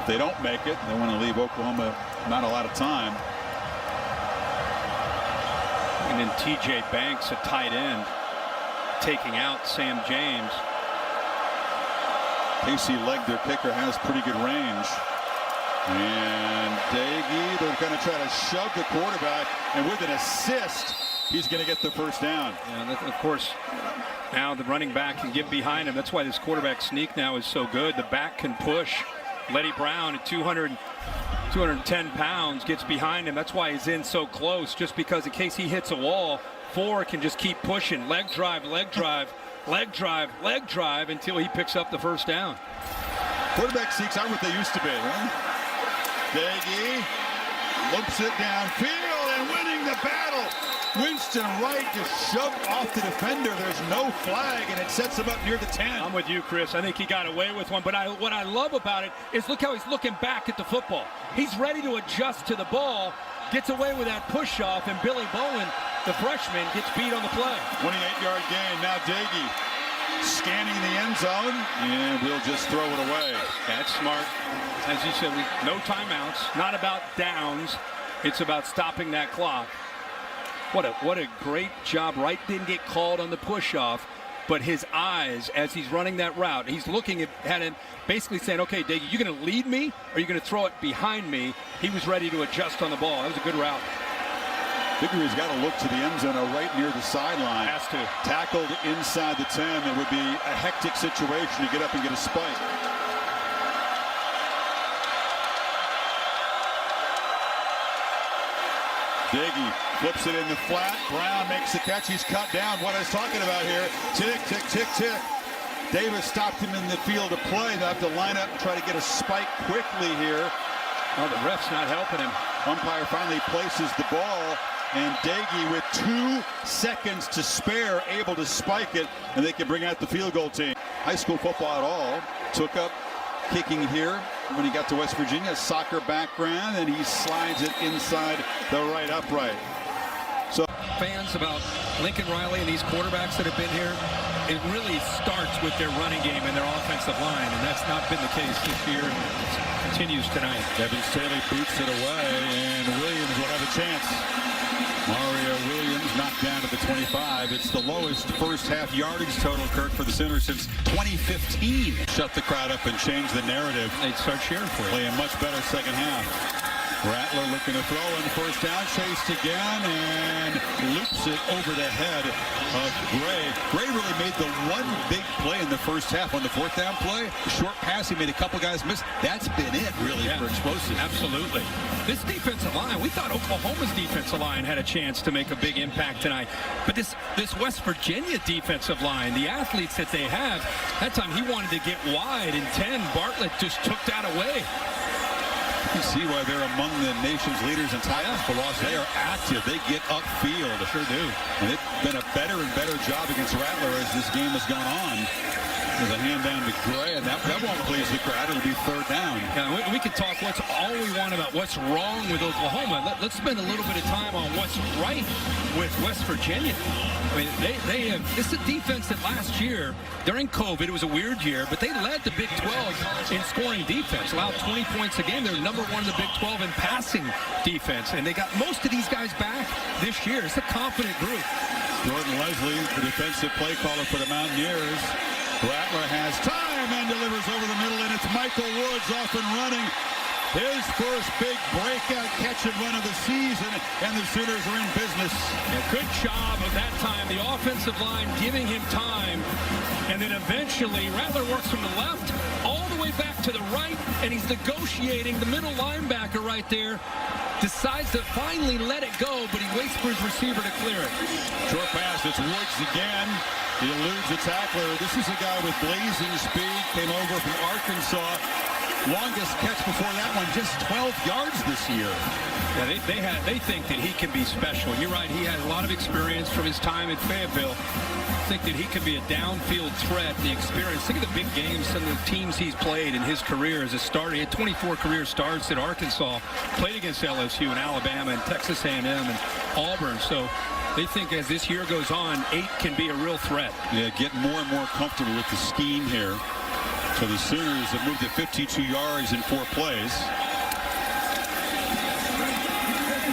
If they don't make it, they want to leave Oklahoma not a lot of time. And then TJ Banks, a tight end, taking out Sam James. Casey Legg, their kicker, has pretty good range. And Daggy, they're going to try to shove the quarterback, and with an assist, he's going to get the first down. Yeah, of course, now the running back can get behind him. That's why this quarterback sneak now is so good. The back can push. Letty Brown at 210 pounds gets behind him. That's why he's in so close, just because in case he hits a wall, 4 can just keep pushing. Leg drive, leg drive, leg drive, leg drive until he picks up the first down. Quarterback sneaks aren't what they used to be, right? Daggy loops it downfield and winning the battle. Winston Wright just shoved off the defender. There's no flag, and it sets him up near the 10. I'm with you, Chris. I think he got away with one. But what I love about it is look how he's looking back at the football. He's ready to adjust to the ball, gets away with that push-off, and Billy Bowen, the freshman, gets beat on the play. 28-yard gain. Now Daggy scanning the end zone, and we'll just throw it away. That's smart. As you said, no timeouts. Not about downs. It's about stopping that clock. What a great job. Wright didn't get called on the push-off, but his eyes, as he's running that route, he's looking at him, basically saying, okay, Daggy, you going to lead me, or are you going to throw it behind me? He was ready to adjust on the ball. That was a good route. Figure he's got to look to the end zone or right near the sideline. Has to. Tackled inside the 10. It would be a hectic situation to get up and get a spike. Diggy flips it in the flat. Brown makes the catch. He's cut down. What I was talking about here. Tick, tick, tick, tick. Davis stopped him in the field of play. They have to line up and try to get a spike quickly here. Oh, the ref's not helping him. Umpire finally places the ball, and Daggy with 2 seconds to spare able to spike it, and they can bring out the field goal team. High school football at all. Took up kicking here when he got to West Virginia. Soccer background, and he slides it inside the right upright. So fans about Lincoln Riley and these quarterbacks that have been here, it really starts with their running game and their offensive line, and that's not been the case this year, and it continues tonight. Devin Staley boots it away, and Williams will have a chance. Mario Williams knocked down to the 25. It's the lowest first half yardage total, Kirk, for the Sooners since 2015. Shut the crowd up and change the narrative. They'd start cheering for it. Play a much better second half. Rattler looking to throw in first down, chased again, and loops it over the head of Gray. Gray really made the one big play in the first half. On the fourth down play, short pass, he made a couple guys miss. That's been it, really, for explosive. Absolutely. This defensive line, we thought Oklahoma's defensive line had a chance to make a big impact tonight. But this West Virginia defensive line, the athletes that they have, that time he wanted to get wide, and 10, Bartlett just took that away. You see why they're among the nation's leaders in tackles for loss. They are active. They get upfield. Sure do. And it's been a better and better job against Rattler as this game has gone on. There's a hand down to Gray, and that won't please the crowd. It'll be third down. Yeah, we can talk all we want about what's wrong with Oklahoma. Let's spend a little bit of time on what's right with West Virginia. I mean, they have, this is a defense that last year, during COVID, it was a weird year, but they led the Big 12 in scoring defense, allowed 20 points a game. They're number 1 in the Big 12 in passing defense, and they got most of these guys back this year. It's a confident group. Jordan Leslie, the defensive play caller for the Mountaineers. Rattler has time and delivers over the middle, and it's Michael Woods off and running. His first big breakout catch and run of the season, and the Sooners are in business. A good job of that time. The offensive line giving him time, and then eventually Rattler works from the left all the way back to the right, and he's negotiating the middle linebacker right there. Decides to finally let it go, but he waits for his receiver to clear it. Short pass, it's Woods again. He eludes the tackler. This is a guy with blazing speed, came over from Arkansas. Longest catch before that one, just 12 yards this year. Yeah, they think that he can be special. You're right, he has a lot of experience from his time at Fayetteville. Think that he could be a downfield threat, the experience. Think of the big games, some of the teams he's played in his career as a starter. He had 24 career starts at Arkansas, played against LSU and Alabama and Texas A&M and Auburn. So they think as this year goes on, 8 can be a real threat. Yeah, get more and more comfortable with the scheme here. So the Sooners have moved to 52 yards in 4 plays.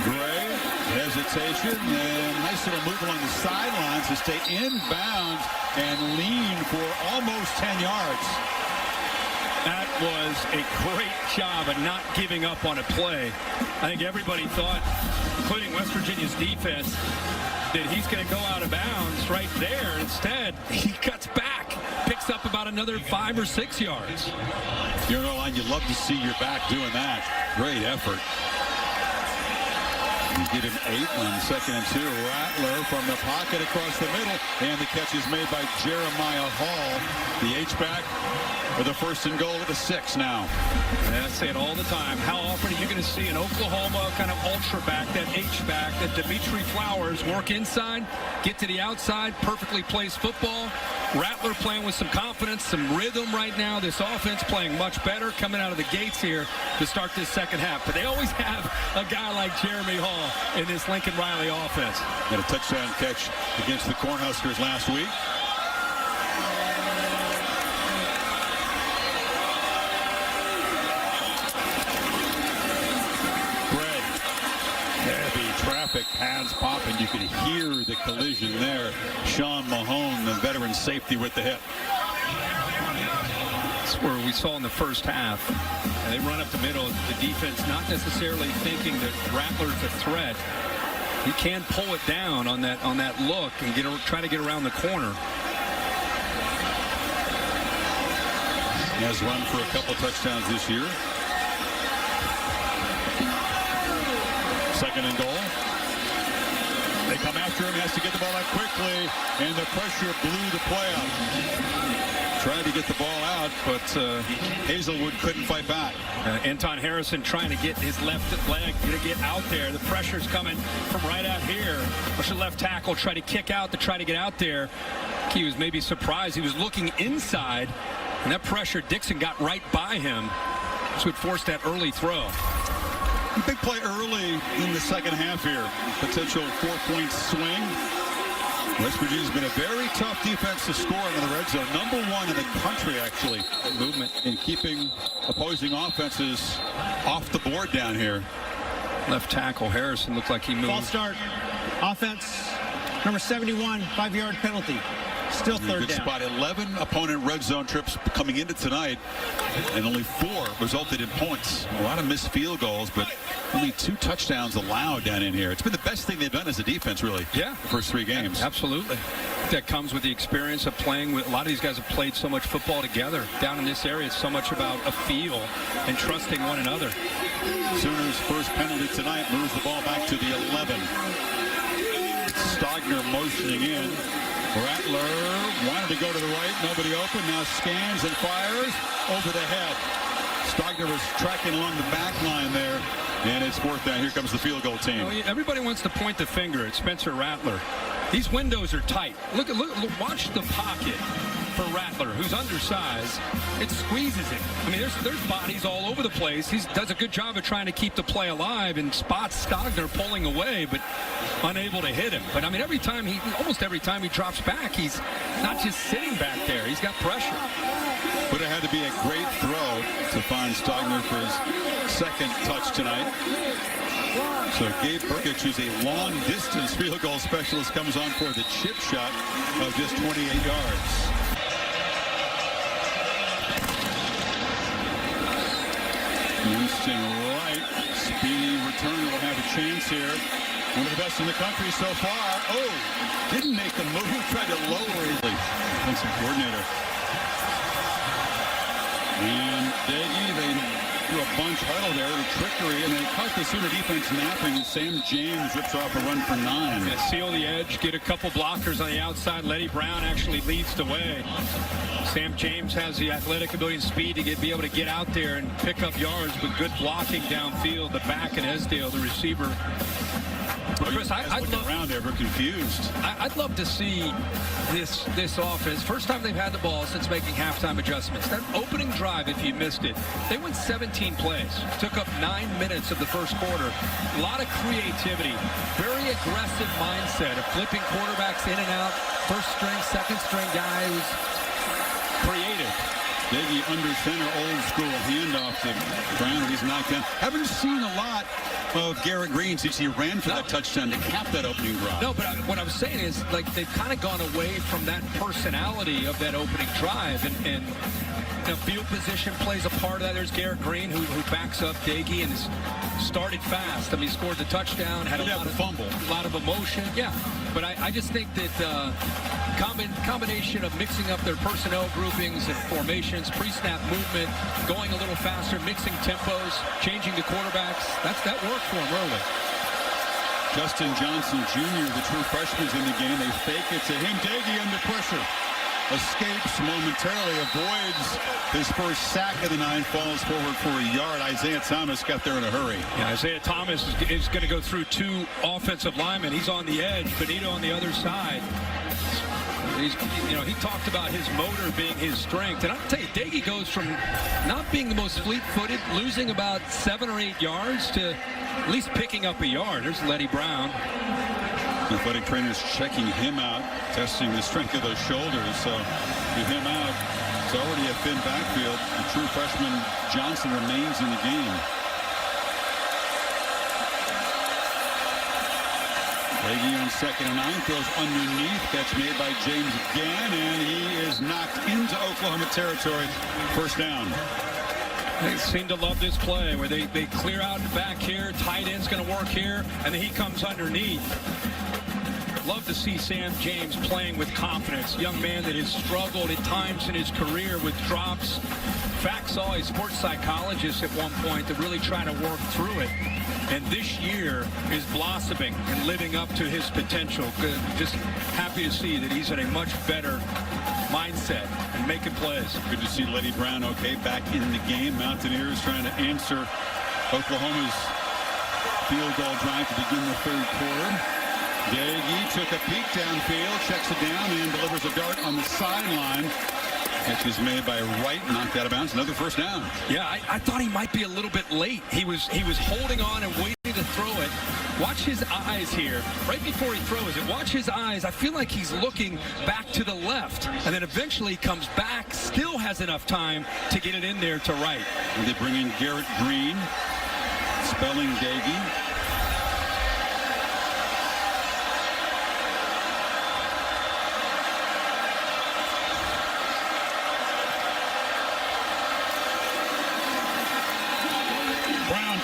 Gray, hesitation, and nice little move along the sidelines to stay inbounds and lean for almost 10 yards. That was a great job of not giving up on a play. I think everybody thought, including West Virginia's defense, that he's going to go out of bounds right there. Instead, he cuts back, picks up about another 5 or 6 yards. You're on the line. You'd love to see your back doing that. Great effort. You get him 8 on 2nd and 2. Rattler from the pocket across the middle, and the catch is made by Jeremiah Hall. The H-back with a 1st and goal at the 6 now. And I say it all the time. How often are you going to see an Oklahoma kind of ultra back, that H-back, that Dimitri Flowers work inside, get to the outside, perfectly plays football? Rattler playing with some confidence, some rhythm right now. This offense playing much better, coming out of the gates here to start this second half. But they always have a guy like Jeremy Hall in this Lincoln Riley offense. Got a touchdown catch against the Cornhuskers last week. Traffic, pads popping. You can hear the collision there. Sean Mahone, the veteran safety, with the hit. That's where we saw in the first half. And they run up the middle. The defense not necessarily thinking that Rattler's a threat. He can pull it down on that look and try to get around the corner. He has run for a couple touchdowns this year. 2nd and goal. They come after him. He has to get the ball out quickly, and the pressure blew the play out. Tried to get the ball out, but Hazelwood couldn't fight back. Anton Harrison trying to get his left leg to get out there. The pressure's coming from right out here. Push the left tackle, try to kick out to try to get out there. He was maybe surprised. He was looking inside, and that pressure, Dixon got right by him. This would force that early throw. Big play early in the second half here. Potential 4-point swing. West Virginia's been a very tough defense to score in the red zone. Number 1 in the country, actually. Movement in keeping opposing offenses off the board down here. Left tackle Harrison looked like he moved. False start. Offense. Number 71, 5-yard penalty. Still third Good down. spot. 11 opponent red zone trips coming into tonight, and only 4 resulted in points. A lot of missed field goals, but only 2 touchdowns allowed down in here. It's been the best thing they've done as a defense, really. Yeah. The first 3 games. Absolutely. That comes with the experience of playing with. A lot of these guys have played so much football together. Down in this area, it's so much about a feel and trusting one another. Sooners' first penalty tonight moves the ball back to the 11. Stogner motioning in. Rattler wanted to go to the right. Nobody open. Now scans and fires over the head. Stogner was tracking along the back line there. And it's 4th down. Here comes the field goal team. Everybody wants to point the finger at Spencer Rattler. These windows are tight. Look, watch the pocket for Rattler, who's undersized. It squeezes it. I mean, there's bodies all over the place. He does a good job of trying to keep the play alive and spots Stogner pulling away, but unable to hit him. But I mean, almost every time he drops back, he's not just sitting back there. He's got pressure. But it had to be a great throw to find Stogner for his second touch tonight. So Gabe Brkic, who's a long-distance field goal specialist, comes on for the chip shot of just 28 yards. Winston right. Speedy returner will have a chance here. One of the best in the country so far. Oh, didn't make a move. Tried to lower his defensive coordinator. And they do a bunch huddle there, the trickery, and they caught the Sooner defense napping. Sam James rips off a run for 9. Yeah, seal the edge, get a couple blockers on the outside. Letty Brown actually leads the way. Sam James has the athletic ability and speed to be able to get out there and pick up yards, but good blocking downfield. The back and Esdale, the receiver. Chris, I'd love around there, we're confused. I'd love to see this offense. First time they've had the ball since making halftime adjustments. That opening drive, if you missed it, they went 17 plays. Took up 9 minutes of the first quarter. A lot of creativity. Very aggressive mindset of flipping quarterbacks in and out. First string, second string guys. Creative. Diggy under center, old school handoff to Brown. He's knocked down. Haven't seen a lot of Garrett Green since he ran for that touchdown to cap that opening drive. No, but what I was saying is, like, they've kind of gone away from that personality of that opening drive, and you know, field position plays a part of that. There's Garrett Green who backs up Diggy and started fast. I mean, he scored the touchdown, had a lot of emotion. Yeah, but I just think that combination of mixing up their personnel groupings and formations, pre-snap movement, going a little faster, mixing tempos, changing the quarterbacks, that worked for him early. Justin Johnson Jr., the true freshman's in the game. They fake it to him. Diggy under pressure. Escapes momentarily, avoids his first sack of the 9, falls forward for a yard. Isaiah Thomas got there in a hurry. Yeah, Isaiah Thomas is going to go through 2 offensive linemen. He's on the edge, Benito on the other side. He talked about his motor being his strength. And I'll tell you, Diggy goes from not being the most fleet-footed, losing about 7 or 8 yards, to at least picking up a yard. There's Letty Brown. Athletic trainers checking him out, testing the strength of those shoulders. So with him out, it's already a thin backfield. The true freshman Johnson remains in the game. Leggy on 2nd and 9, throws underneath. Catch made by James again, and he is knocked into Oklahoma territory. First down. They seem to love this play where they clear out back here. Tight end's going to work here, and then he comes underneath. Love to see Sam James playing with confidence. Young man that has struggled at times in his career with drops. In fact, saw a sports psychologist at one point to really try to work through it. and this year is blossoming and living up to his potential. Good. Just happy to see that he's in a much better mindset and making plays. Good to see Letty Brown back in the game. Mountaineers trying to answer Oklahoma's field goal drive to begin the third quarter. Gagey took a peek downfield, checks it down, and delivers a dart on the sideline. Catch is made by Wright, knocked out of bounds. Another first down. Yeah, I thought he might be a little bit late. He was holding on and waiting to throw it. Watch his eyes here. Right before he throws it, watch his eyes. I feel like he's looking back to the left, and then eventually comes back, still has enough time to get it in there to Wright. And they bring in Garrett Green, spelling Gagey.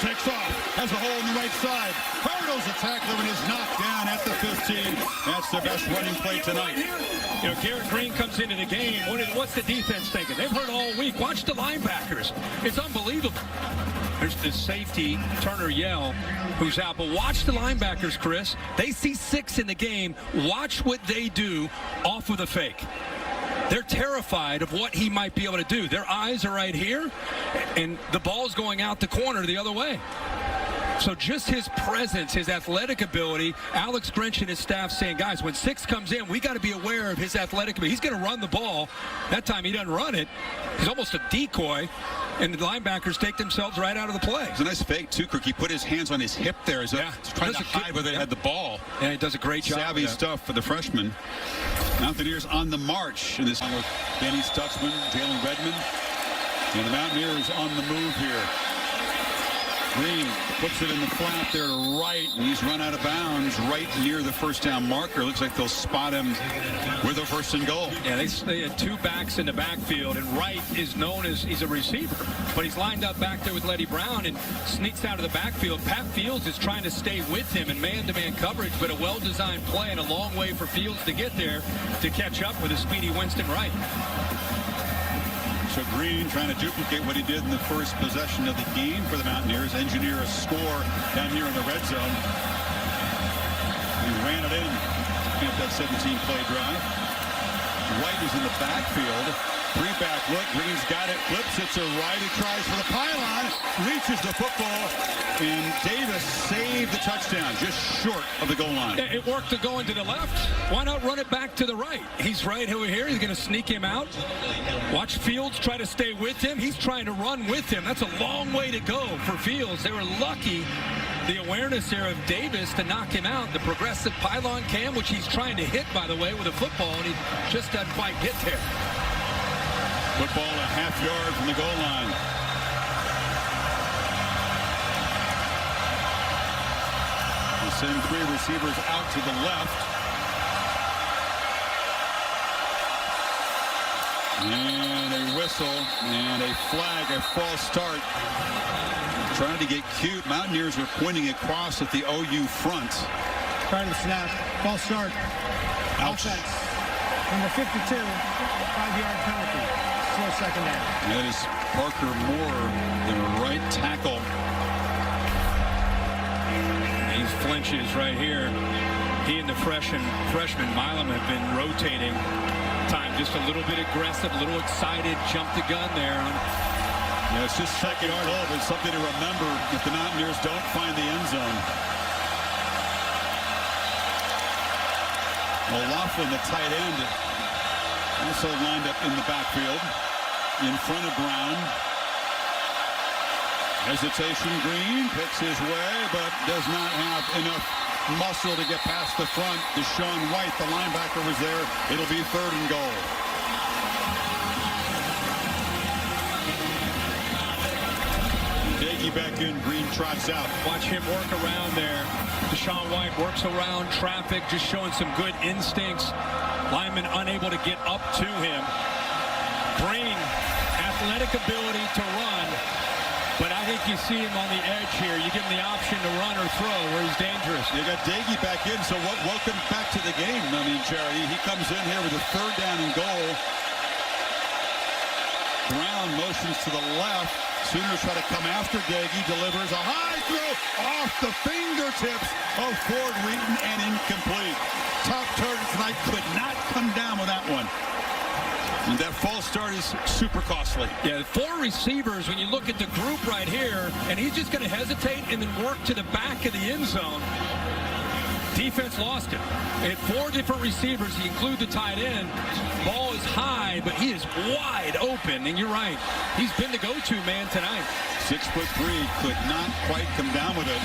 Takes off, has a hole in the right side, hurdles the tackler and is knocked down at the 15. That's the best running play tonight. You know, Garrett Green comes into the game. What's the defense thinking? They've heard all week. Watch the linebackers. It's unbelievable. There's the safety, Turner Yell, who's out. But watch the linebackers, Chris. They see 6 in the game. Watch what they do off of the fake. They're terrified of what he might be able to do. Their eyes are right here, and the ball's going out the corner the other way. So just his presence, his athletic ability, Alex Grinch and his staff saying, guys, when 6 comes in, we got to be aware of his athletic ability. He's going to run the ball. That time he doesn't run it. He's almost a decoy, and the linebackers take themselves right out of the play. It's a nice fake, too, Kirk. He put his hands on his hip there as trying to hide where they had the ball. Yeah, he does a great job. Savvy stuff for the freshman. Mountaineers on the march in this one with Danny Stutzman, Jalen Redmond, and the Mountaineers on the move here. Green puts it in the flat there to Wright, and he's run out of bounds right near the first down marker. Looks like they'll spot him with a first and goal. Yeah, they had 2 backs in the backfield, and Wright is known as he's a receiver, but he's lined up back there with Letty Brown and sneaks out of the backfield. Pat Fields is trying to stay with him in man-to-man coverage, but a well-designed play and a long way for Fields to get there to catch up with a speedy Winston Wright. So Green trying to duplicate what he did in the first possession of the game for the Mountaineers, engineer a score down here in the red zone. He ran it in at that 17-play drive. White is in the backfield. 3-back look. Green's got it. Flips it to Wright. He tries for the pylon. Reaches the football. And Davis saved the touchdown just short of the goal line. It worked to go into the left. Why not run it back to the right? He's right over here. He's going to sneak him out. Watch Fields try to stay with him. He's trying to run with him. That's a long way to go for Fields. They were lucky. The awareness there of Davis to knock him out. The progressive pylon cam, which he's trying to hit, by the way, with a football, and he just doesn't quite get there. Football a half yard from the goal line. They send 3 receivers out to the left. And a whistle and a flag, a false start. Trying to get cute. Mountaineers are pointing across at the OU front. Prior to the snap, false start. Ouch. Offense. Number 52, 5-yard penalty. Still second down. That is Parker Moore, the right tackle. He flinches right here. He and the freshman Milam have been rotating time. Just a little bit aggressive, a little excited. Jumped the gun there. Yeah, it's just second yard hold. It's something to remember if the Mountaineers don't find the end zone. O'Loughlin, the tight end, also lined up in the backfield in front of Brown. Hesitation, Green picks his way, but does not have enough muscle to get past the front. Deshaun White, the linebacker, was there. It'll be 3rd and goal. Dagey back in, Green trots out. Watch him work around there. Deshaun White works around traffic, just showing some good instincts. Lineman unable to get up to him. Green, athletic ability to run, but I think you see him on the edge here. You give him the option to run or throw where he's dangerous. You got Dagey back in, so welcome back to the game. I mean, Jerry, he comes in here with a 3rd down and goal. Brown motions to the left. Sooners try to come after Daggy. Delivers a high throw off the fingertips of Ford Wheaton and incomplete. Top target tonight could not come down with that one. And that false start is super costly. Yeah, 4 receivers when you look at the group right here, and he's just going to hesitate and then work to the back of the end zone. Defense lost it. They had 4 different receivers. You include the tight end. Ball is high, but he is wide open. And you're right. He's been the go-to man tonight. 6'3", could not quite come down with it.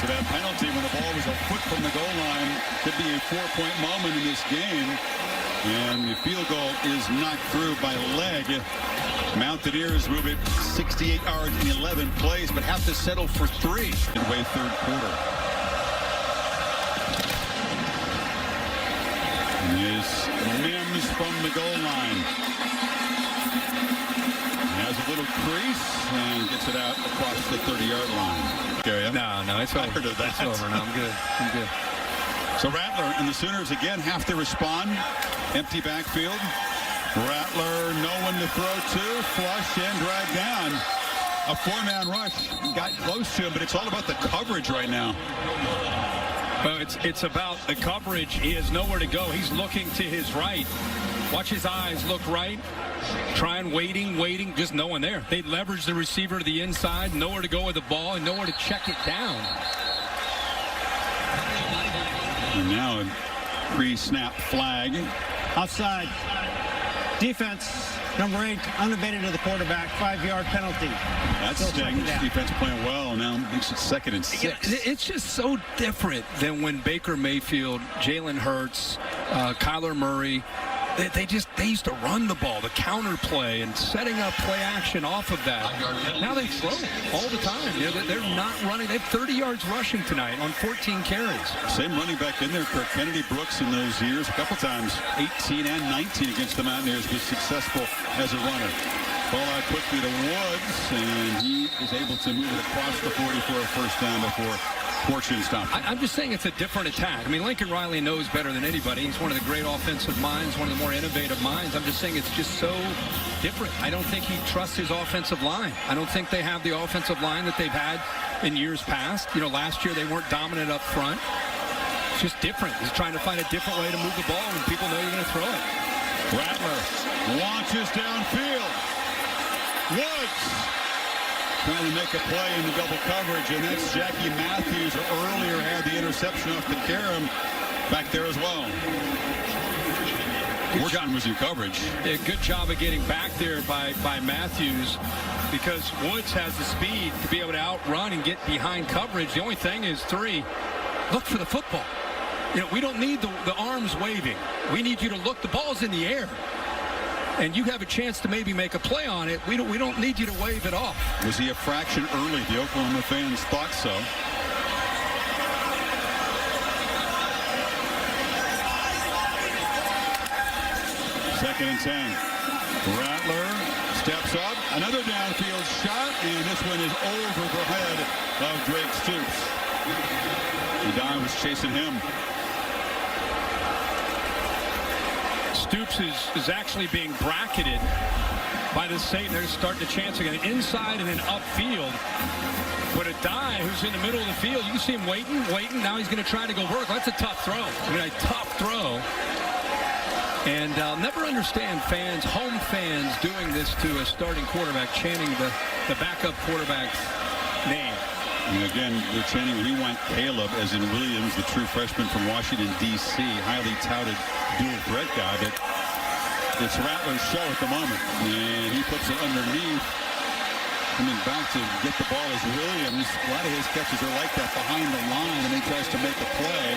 So that penalty when the ball was a foot from the goal line could be a 4-point moment in this game. And the field goal is knocked through by leg. Mountaineers move it 68 yards in 11 plays, but have to settle for 3 midway third quarter. And this Mims from the goal line. Has a little crease and gets it out across the 30-yard line. Gary, No, it's over. It's over now. I'm good. So Rattler and the Sooners again have to respond. Empty backfield. Rattler, no one to throw to. Flush and drag down. A 4-man rush. Got close to him, but it's all about the coverage right now. Well, it's about the coverage. He has nowhere to go. He's looking to his right. Watch his eyes look right. Trying, waiting, just no one there. They leverage the receiver to the inside, nowhere to go with the ball, and nowhere to check it down. And now a pre-snap flag. Outside. Defense, number 8, unabated to the quarterback, 5-yard penalty. That stings. Defense playing well. Now makes it 2nd and 6. It's just so different than when Baker Mayfield, Jalen Hurts, Kyler Murray, they used to run the ball, the counter play, and setting up play action off of that. Now they throw all the time. You know, they're not running. They have 30 yards rushing tonight on 14 carries. Same running back in there for Kennedy Brooks in those years. A couple times, 18 and 19 against the Mountaineers, was successful as a runner. Ball out quickly to Woods, and he is able to move it across the 40 for a first down before Fortune stopped. I'm just saying it's a different attack. I mean, Lincoln Riley knows better than anybody. He's one of the great offensive minds, one of the more innovative minds. I'm just saying it's just so different. I don't think he trusts his offensive line. I don't think they have the offensive line that they've had in years past. You know, last year they weren't dominant up front. It's just different. He's trying to find a different way to move the ball when people know you're going to throw it. Rattler launches downfield. Woods trying to make a play in the double coverage, and that's Jackie Matthews, who earlier had the interception off the Karam back there as well. Good job with your coverage. Yeah, good job of getting back there by Matthews, because Woods has the speed to be able to outrun and get behind coverage. The only thing is, 3, look for the football. You know, we don't need the arms waving. We need you to look. The ball's in the air, and you have a chance to maybe make a play on it. We don't need you to wave it off. Was he a fraction early? The Oklahoma fans thought so. Second and 10. Rattler steps up. Another downfield shot, and this one is over the head of Drake Stoops. Udine was chasing him. Stoops is actually being bracketed by the Satan. They're starting to chance again, inside and then upfield. But a die who's in the middle of the field, you can see him waiting. Now he's going to try to go vertical. That's a tough throw. I mean, a tough throw. And I'll never understand fans, home fans, doing this to a starting quarterback, chanting the backup quarterback's name. And again, they're chanting rewind Caleb, as in Williams, the true freshman from Washington, D.C., highly touted dual threat guy. But it's Rattler's show at the moment, and he puts it underneath. Coming back to get the ball is Williams. A lot of his catches are like that, behind the line, and he tries to make a play.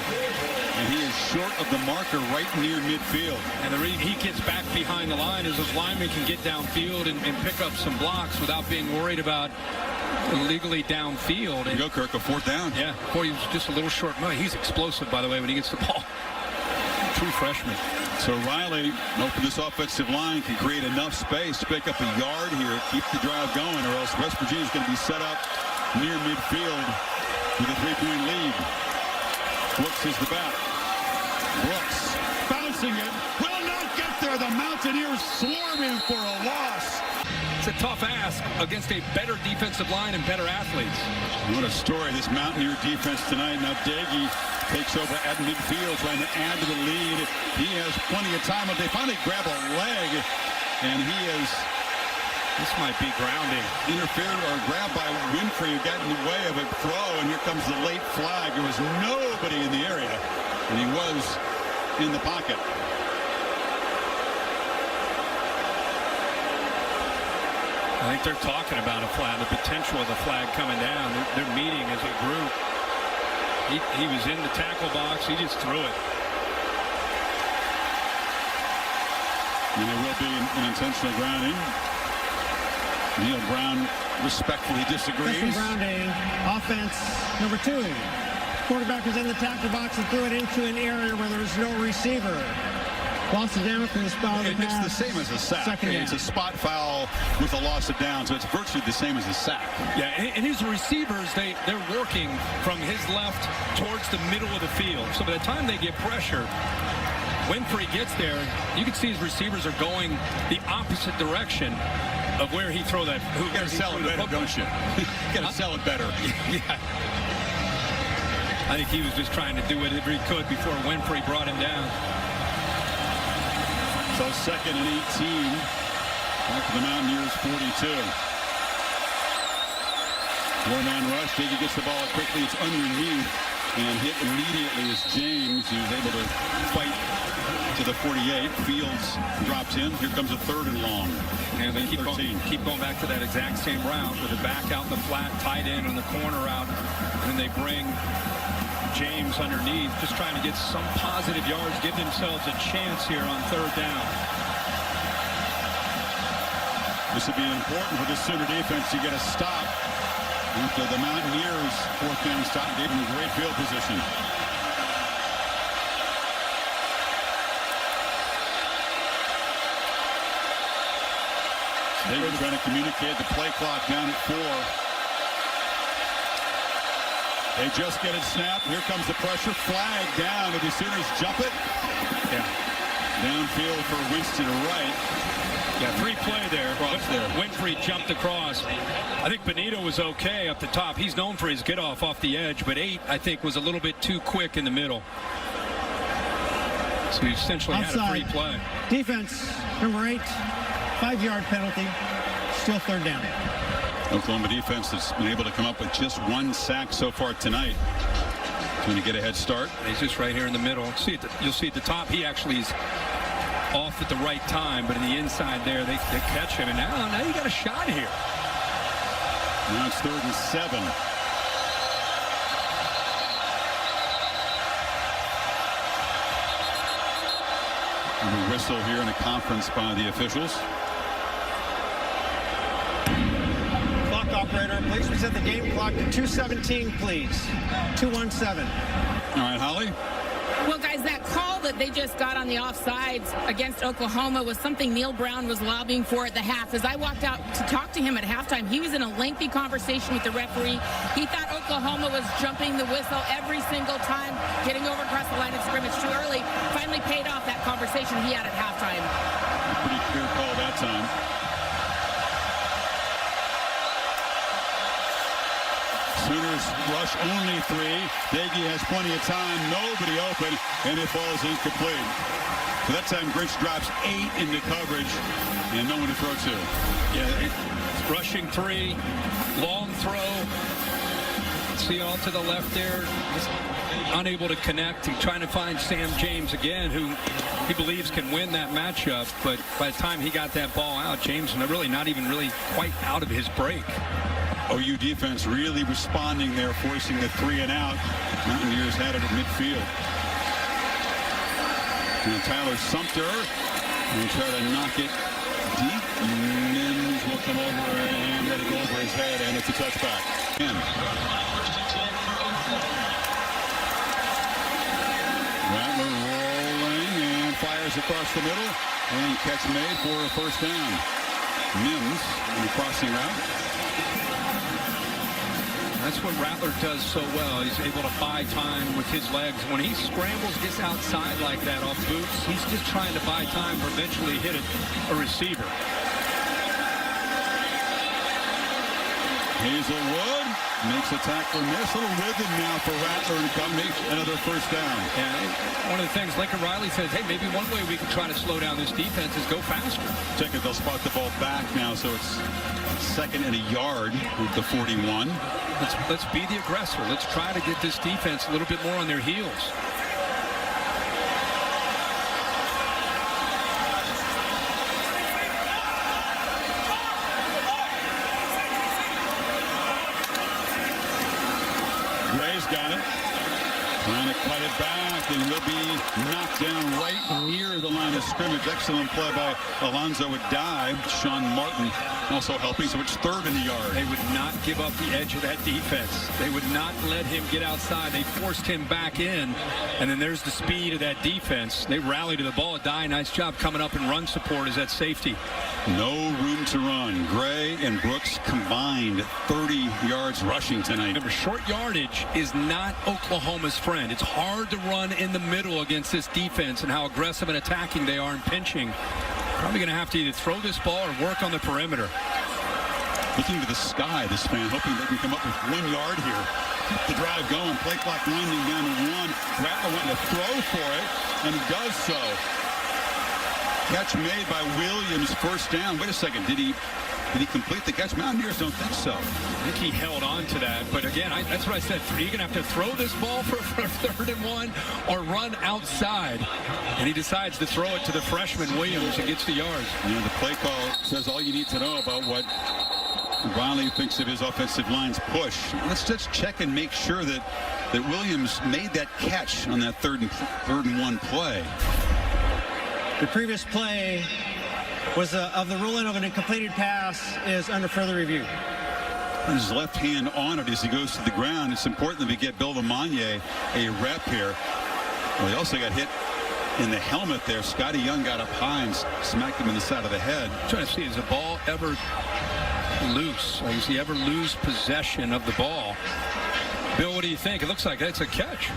And he is short of the marker right near midfield. And the reason he gets back behind the line is those linemen can get downfield and pick up some blocks without being worried about illegally downfield. There you go, Kirk, a 4th down. Yeah, boy, he was just a little short. No, he's explosive, by the way, when he gets the ball. True freshman. So Riley, hoping this offensive line can create enough space to pick up a yard here, keep the drive going, or else West Virginia is going to be set up near midfield with a 3-point lead. Brooks is the back. Brooks bouncing it, will not get there. The Mountaineers swarming for a loss. It's a tough ask against a better defensive line and better athletes. What a story, this Mountaineer defense tonight. Now Daggy takes over at midfield, trying to add to the lead. He has plenty of time, but they finally grab a leg, and he is... This might be grounding. Interfered or grabbed by Winfrey, who got in the way of a throw, and here comes the late flag. There was nobody in the area, and he was in the pocket. I think they're talking about a flag, the potential of the flag coming down. They're meeting as a group. He was in the tackle box. He just threw it. And there will be an intentional grounding. Neil Brown respectfully disagrees. Grounding, offense number 2. Quarterback was in the tackle box and threw it into an area where there was no receiver. Loss of down from the spot. It's the same as a sack. It's a spot foul with a loss of down, so it's virtually the same as a sack. Yeah, and his receivers, they're working from his left towards the middle of the field. So by the time they get pressure, Winfrey gets there, you can see his receivers are going the opposite direction of where he threw that. You got to sell it better, don't you? You got to sell it better. Yeah. I think he was just trying to do whatever he could before Winfrey brought him down. So 2nd and 18. Back to the Mountaineers 42. 4-man rush. Diggy gets the ball quickly. It's underneath and hit immediately as James, who's able to fight to the 48. Fields drops in. Here comes a 3rd and long. And they keep going back to that exact same route with the back out in the flat, tight end on the corner route, and they bring James underneath, just trying to get some positive yards, give themselves a chance here on 3rd down. This would be important for the Sooner defense to get a stop. After the Mountaineers' 4th down stop gave them great field position. They were trying to communicate the play clock down at 4. They just get it snapped. Here comes the pressure. Flag down. Did the Sooners jump it? Yeah. Downfield for Winston right. Yeah, 3 play there. Winfrey jumped across. I think Benito was okay up the top. He's known for his get-off off the edge, but 8, I think, was a little bit too quick in the middle. So he essentially had a free play. Defense, number 8, 5-yard penalty. Still 3rd down. Oklahoma defense that's been able to come up with just 1 sack so far tonight. Trying to get a head start. He's just right here in the middle. You'll see at the top, he actually is off at the right time, but in the inside there, they catch him. And now you got a shot here. Now it's 3rd and 7. And a whistle here in a conference by the officials. Operator, please reset the game clock to 2:17, please. 2:17. All right, Holly. Well, guys, that call that they just got on the offsides against Oklahoma was something Neil Brown was lobbying for at the half. As I walked out to talk to him at halftime, he was in a lengthy conversation with the referee. He thought Oklahoma was jumping the whistle every single time, getting over across the line of scrimmage too early. Finally paid off that conversation he had at halftime. Pretty clear call that time. Sooners rush only 3. Daggy has plenty of time. Nobody open, and it falls incomplete. So that time Grinch drops 8 into coverage, and no one to throw to. Yeah, rushing 3, long throw. See all to the left there. Just unable to connect. He's trying to find Sam James again, who he believes can win that matchup. But by the time he got that ball out, James really not even really quite out of his break. OU defense really responding there, forcing the 3 and out. Mountaineers had it at midfield. And Tyler Sumter will try to knock it deep. Mims will come over and let it go over his head, and it's a touchback. Rattler rolling and fires across the middle, and catch made for a 1st down. Mims in the crossing route. That's what Rattler does so well. He's able to buy time with his legs. When he scrambles, gets outside like that off boots, he's just trying to buy time for eventually hit a receiver. Hazelwood makes a tackle miss. A little rhythm now for Rattler and company. Another first down. Yeah, one of the things Lincoln Riley says, hey, maybe one way we can try to slow down this defense is go faster. Check it. They'll spot the ball back now, so it's 2nd and a yard with the 41. Let's be the aggressor. Let's try to get this defense a little bit more on their heels. Gray's got it. Trying to cut it back, and will be knocked down right near the line of scrimmage. Excellent play by Alonzo Adai. Sean Martin also helping, so it's 3rd in the yard. They would not give up the edge of that defense. They would not let him get outside. They forced him back in, and then there's the speed of that defense. They rally to the ball. Adai, nice job coming up and run support as that safety. No room to run. Gray and Brooks combined 30 yards rushing tonight. Remember, short yardage is not Oklahoma's friend. It's hard to run in the middle against this defense and how aggressive and attacking they are and pinching. Probably going to have to either throw this ball or work on the perimeter. Looking to the sky, this fan, hoping they can come up with 1 yard here. Keep the drive going. Play clock winding down to 1. Rattler wanting to throw for it, and he does so. Catch made by Williams, first down. Wait a second, did he complete the catch? Mountaineers don't think so. I think he held on to that, but again, that's what I said. You're going to have to throw this ball for 3rd and 1 or run outside. And he decides to throw it to the freshman Williams and gets the yards. You know, the play call says all you need to know about what Riley thinks of his offensive line's push. Let's just check and make sure that Williams made that catch on that 3rd and 1 play. The previous play was of the ruling of an incompleted pass is under further review. His left hand on it as he goes to the ground. It's important that we get Bill Lamagna a rep here. Well, he also got hit in the helmet there. Scotty Young got up high and smacked him in the side of the head. I'm trying to see, is the ball ever loose? Does he ever lose possession of the ball? Bill, what do you think? It looks like that's a catch.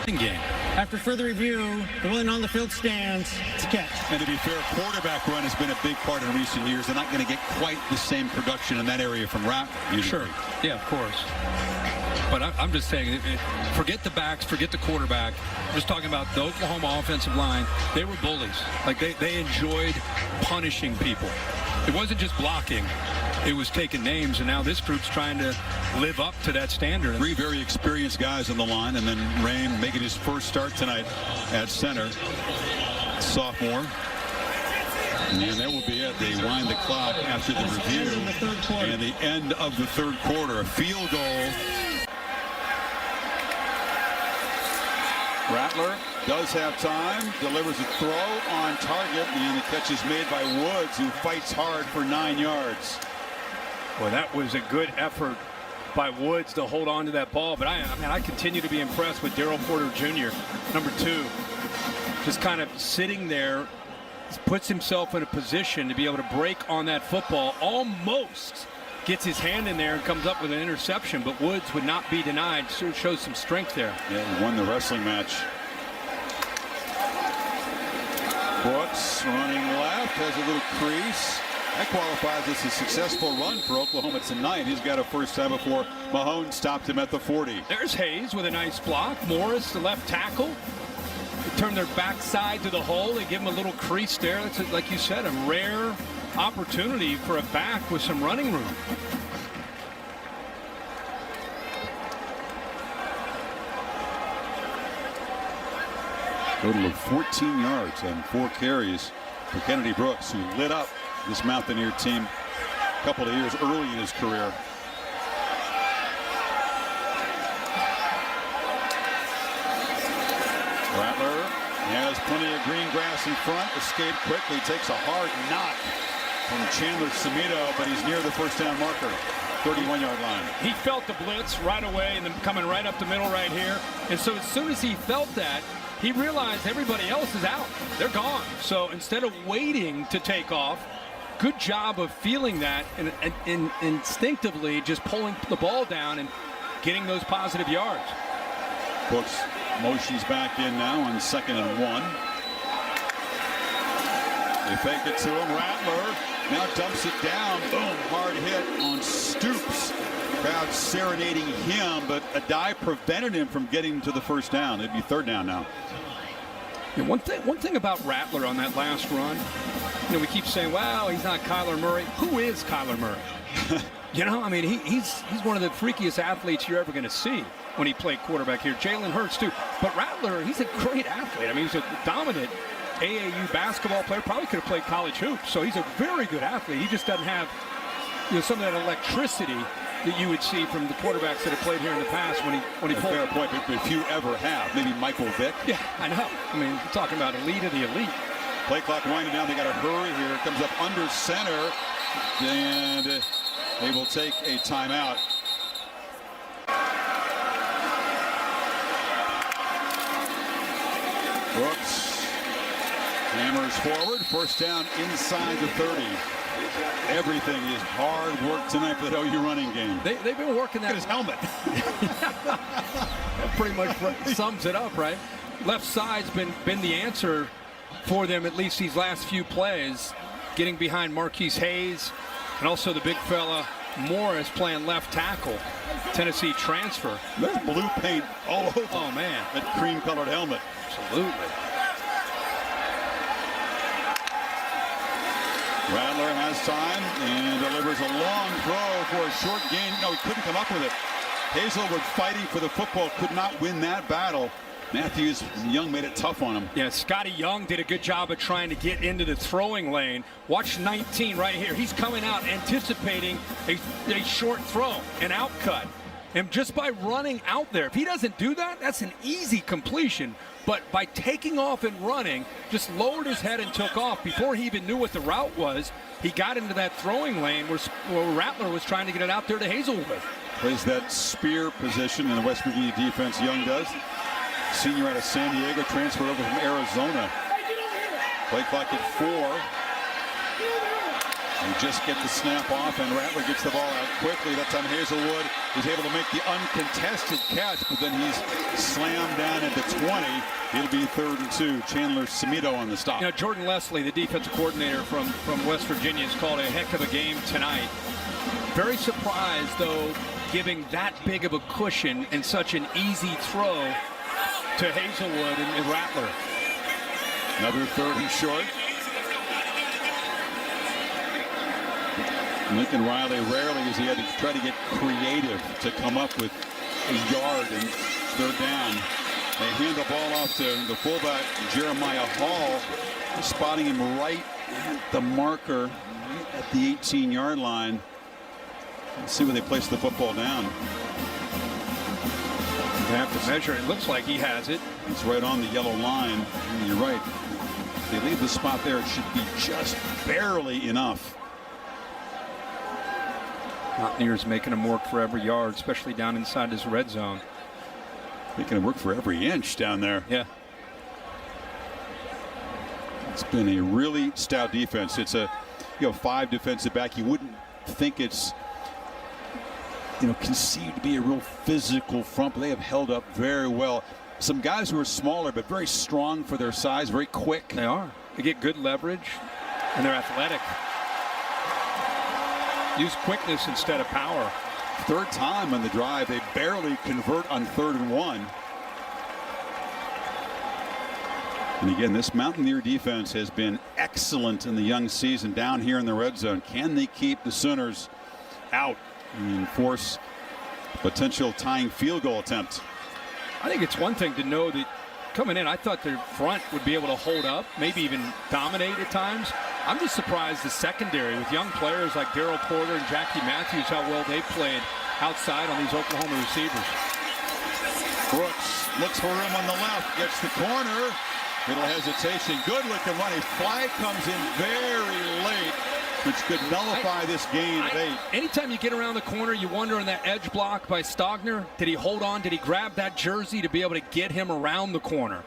Game. After further review, the ruling on the field stands. It's a catch. And to be fair, quarterback run has been a big part in recent years. They're not going to get quite the same production in that area from Rattler. Sure. Yeah, of course. But I'm just saying, forget the backs, forget the quarterback. I'm just talking about the Oklahoma offensive line. They were bullies. Like, they enjoyed punishing people. It wasn't just blocking. It was taking names, and now this group's trying to live up to that standard. 3 very experienced guys on the line, and then Rain making his first start tonight at center. Sophomore. And that will be it. They wind the clock after the review and the end of the 3rd quarter. A field goal. Rattler does have time, delivers a throw on target, and the catch is made by Woods, who fights hard for 9 yards. Well, that was a good effort by Woods to hold on to that ball. But I continue to be impressed with Darryl Porter Jr., number 2. Just kind of sitting there, puts himself in a position to be able to break on that football. Almost gets his hand in there and comes up with an interception, but Woods would not be denied. So it shows some strength there. Yeah, he won the wrestling match. Brooks running left, has a little crease. That qualifies as a successful run for Oklahoma tonight. He's got a first time before Mahone stopped him at the 40. There's Hayes with a nice block. Morris, the left tackle. They turn their backside to the hole. They give him a little crease there. That's, like you said, a rare opportunity for a back with some running room. Total of 14 yards and 4 carries for Kennedy Brooks, who lit up this Mountaineer team a couple of years early in his career. Rattler has plenty of green grass in front. Escaped quickly. Takes a hard knock from Chandler Samito, but he's near the first down marker. 31-yard line. He felt the blitz right away and then coming right up the middle right here. And so as soon as he felt that, he realized everybody else is out. They're gone. So instead of waiting to take off, good job of feeling that and instinctively just pulling the ball down and getting those positive yards. Brooks motions back in now on 2nd and 1. They fake it to him. Rattler now dumps it down. Boom, hard hit on Stoops. Crowd serenading him, but a dive prevented him from getting to the first down. It'd be third down now. Yeah, one thing about Rattler on that last run, we keep saying, wow, he's not Kyler Murray. Who is Kyler Murray? I mean, he's one of the freakiest athletes you're ever going to see when he played quarterback here. Jalen Hurts, too. But Rattler, he's a great athlete. I mean, he's a dominant AAU basketball player. Probably could have played college hoops. So he's a very good athlete. He just doesn't have some of that electricity that you would see from the quarterbacks that have played here in the past when he pulled. Fair point, but if you ever have, maybe Michael Vick. Yeah, I know. I mean, we're talking about elite of the elite. Play clock winding down. They got to hurry here. It comes up under center, and they will take a timeout. Brooks hammers forward. First down inside the 30. Everything is hard work tonight for the OU running game. They've been working that. Look at his helmet. That pretty much sums it up, right? Left side's been the answer for them at least these last few plays. Getting behind Marquise Hayes and also the big fella Morris playing left tackle. Tennessee transfer. There's blue paint all over. Oh, man. That cream-colored helmet. Absolutely. Rattler has time and delivers a long throw for a short gain. No, he couldn't come up with it. Hazelwood fighting for the football, could not win that battle. Matthews Young made it tough on him. Yeah, Scotty Young did a good job of trying to get into the throwing lane. Watch 19 right here. He's coming out anticipating a short throw, an out cut. And just by running out there, if he doesn't do that, that's an easy completion. But by taking off and running, just lowered his head and took off. Before he even knew what the route was, he got into that throwing lane where Rattler was trying to get it out there to Hazelwood. Plays that spear position in the West Virginia defense, Young does. Senior out of San Diego, transferred over from Arizona. Play clock at 4. And just get the snap off, and Rattler gets the ball out quickly. That time Hazelwood is able to make the uncontested catch, but then he's slammed down at the 20. It'll be 3rd and 2. Chandler Samito on the stop. Jordan Leslie, the defensive coordinator from West Virginia, has called a heck of a game tonight. Very surprised, though, giving that big of a cushion and such an easy throw to Hazelwood and Rattler. Another 3rd and short. Lincoln Riley rarely has he had to try to get creative to come up with a yard and 3rd down. They hand the ball off to the fullback Jeremiah Hall, spotting him right at the marker, right at the 18-yard line. Let's see where they place the football down. They have to measure. It looks like he has it. It's right on the yellow line. And you're right. If they leave the spot there, it should be just barely enough. Mountaineers making him work for every yard, especially down inside his red zone. Making him work for every inch down there. Yeah. It's been a really stout defense. It's a 5 defensive back. You wouldn't think it's conceived to be a real physical front, but they have held up very well. Some guys who are smaller but very strong for their size, very quick. They are. They get good leverage, and they're athletic. Use quickness instead of power. 3rd time on the drive. They barely convert on 3rd and 1. And again, this Mountaineer defense has been excellent in the young season down here in the red zone. Can they keep the Sooners out and force potential tying field goal attempt? I think it's one thing to know that coming in, I thought their front would be able to hold up, maybe even dominate at times. I'm just surprised the secondary with young players like Darryl Porter and Jackie Matthews, how well they played outside on these Oklahoma receivers. Brooks looks for him on the left, gets the corner. Little hesitation. Good looking run. A flag comes in very late, which could nullify this gain of 8. Anytime you get around the corner, you wonder on that edge block by Stogner, did he hold on? Did he grab that jersey to be able to get him around the corner?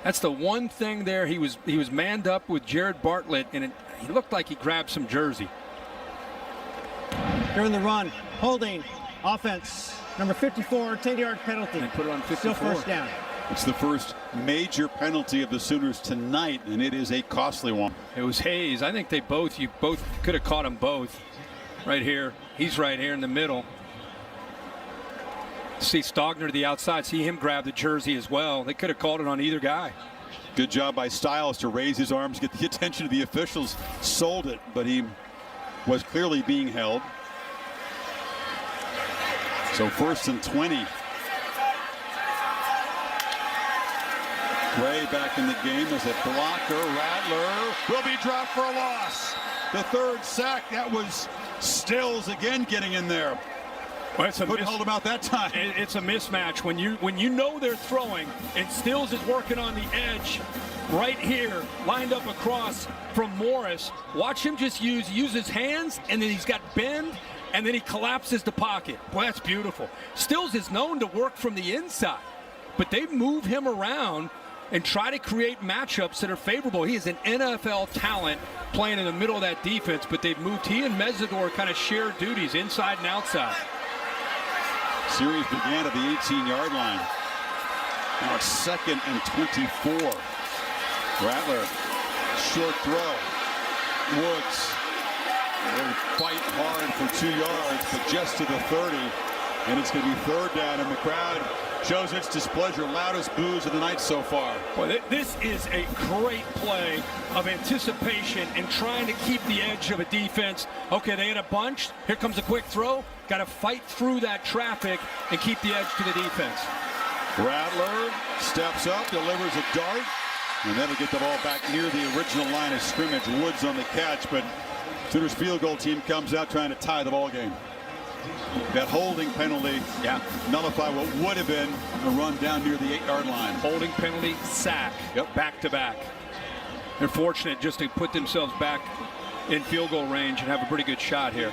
That's the one thing there. He was manned up with Jared Bartlett, and he looked like he grabbed some jersey. During the run, holding, offense, number 54, 10-yard penalty. They put it on 54. Still first down. It's the first major penalty of the Sooners tonight, and it is a costly one. It was Hayes. I think you both could have caught them both right here. He's right here in the middle. See Stogner to the outside, see him grab the jersey as well. They could have called it on either guy. Good job by Styles to raise his arms, get the attention of the officials. Sold it, but he was clearly being held. So 1st and 20. Gray back in the game as a blocker. Rattler will be dropped for a loss. The 3rd sack. That was Stills again getting in there. Well, couldn't hold him out that time. It's a mismatch when you know they're throwing and Stills is working on the edge right here, lined up across from Morris. Watch him just use his hands, and then he's got bend, and then he collapses the pocket. Boy, that's beautiful. Stills is known to work from the inside, but they move him around and try to create matchups that are favorable. He is an NFL talent playing in the middle of that defense, but they've moved. He and Mesidor kind of share duties inside and outside. Series began at the 18-yard line. Now it's 2nd and 24. Rattler, short throw. Woods will fight hard for 2 yards, but just to the 30. And it's going to be 3rd down, and the crowd shows its displeasure. Loudest boos of the night so far. Well, this is a great play of anticipation and trying to keep the edge of a defense. Okay, they had a bunch. Here comes a quick throw. Got to fight through that traffic and keep the edge to the defense. Rattler steps up, delivers a dart, and that'll get the ball back near the original line of scrimmage. Woods on the catch, but Sooners field goal team comes out trying to tie the ball game. That holding penalty, nullify what would have been a run down near the 8-yard line. Holding penalty, sack, back to back. They're fortunate just to put themselves back in field goal range and have a pretty good shot here.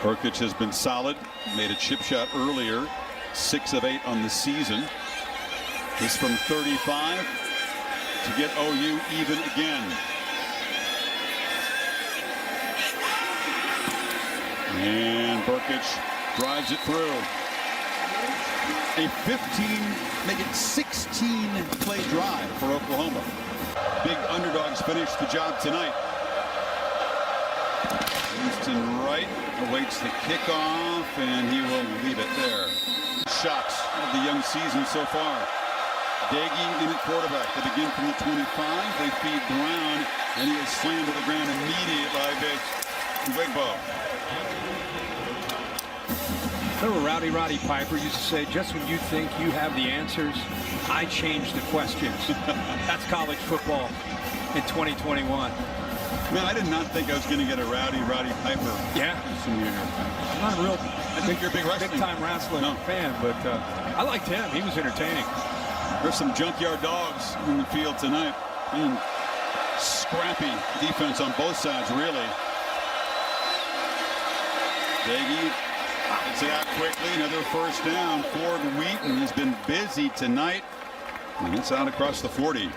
Brkic has been solid, made a chip shot earlier, 6 of 8 on the season. This from 35 to get OU even again. And Brkic drives it through. A 15, make it 16 play drive for Oklahoma. Big underdogs finish the job tonight. Winston Wright awaits the kickoff, and he will leave it there. Shots of the young season so far. Daggy in at quarterback. They begin from the 25. They feed Brown, and he is slammed to the ground immediately by Wigbo. Remember Roddy Piper used to say, just when you think you have the answers, I change the questions. That's college football in 2021. Man, I did not think I was going to get a Roddy Piper. Yeah. I'm not a real I think you're a big time wrestling fan, but I liked him. He was entertaining. There's some junkyard dogs in the field tonight. Scrappy defense on both sides, really. Daggy gets it out quickly. Another 1st down. Ford Wheaton has been busy tonight. And it's out across the 40.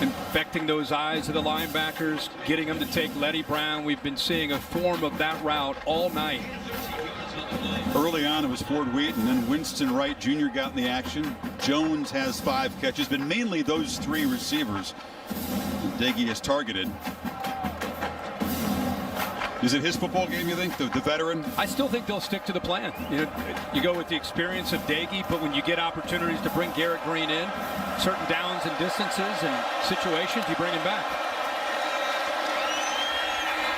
Infecting those eyes of the linebackers, getting them to take Letty Brown. We've been seeing a form of that route all night. Early on, it was Ford Wheaton, then Winston Wright Jr. got in the action. Jones has 5 catches, but mainly those 3 receivers Daggy has targeted. Is it his football game, you think, the veteran? I still think they'll stick to the plan. You go with the experience of Daggy, but when you get opportunities to bring Garrett Green in, certain downs and distances and situations, you bring him back.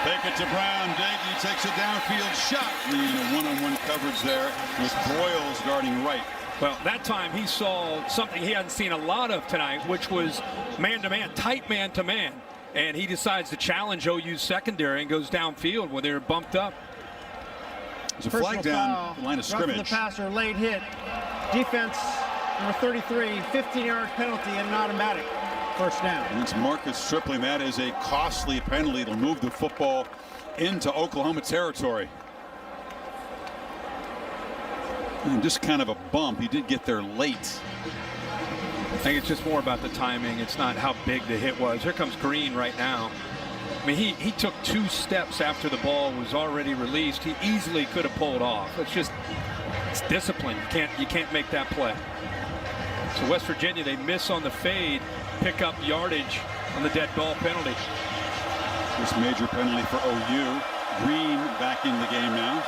Take it to Brown. Daggy takes a downfield shot. A one-on-one coverage there with Broyles guarding right. Well, that time he saw something he hadn't seen a lot of tonight, which was man-to-man, tight man-to-man. And he decides to challenge OU's secondary and goes downfield when they're bumped up. There's a flag down the line of scrimmage. The passer, late hit. Defense, number 33, 15-yard penalty and an automatic 1st down. And it's Marcus Stripling. That is a costly penalty. It'll move the football into Oklahoma territory. And just kind of a bump. He did get there late. I think it's just more about the timing. It's not how big the hit was. Here comes Green right now. I mean, he took 2 steps after the ball was already released. He easily could have pulled off. It's discipline. You can't make that play. So West Virginia, they miss on the fade, pick up yardage on the dead ball penalty. This major penalty for OU. Green back in the game now.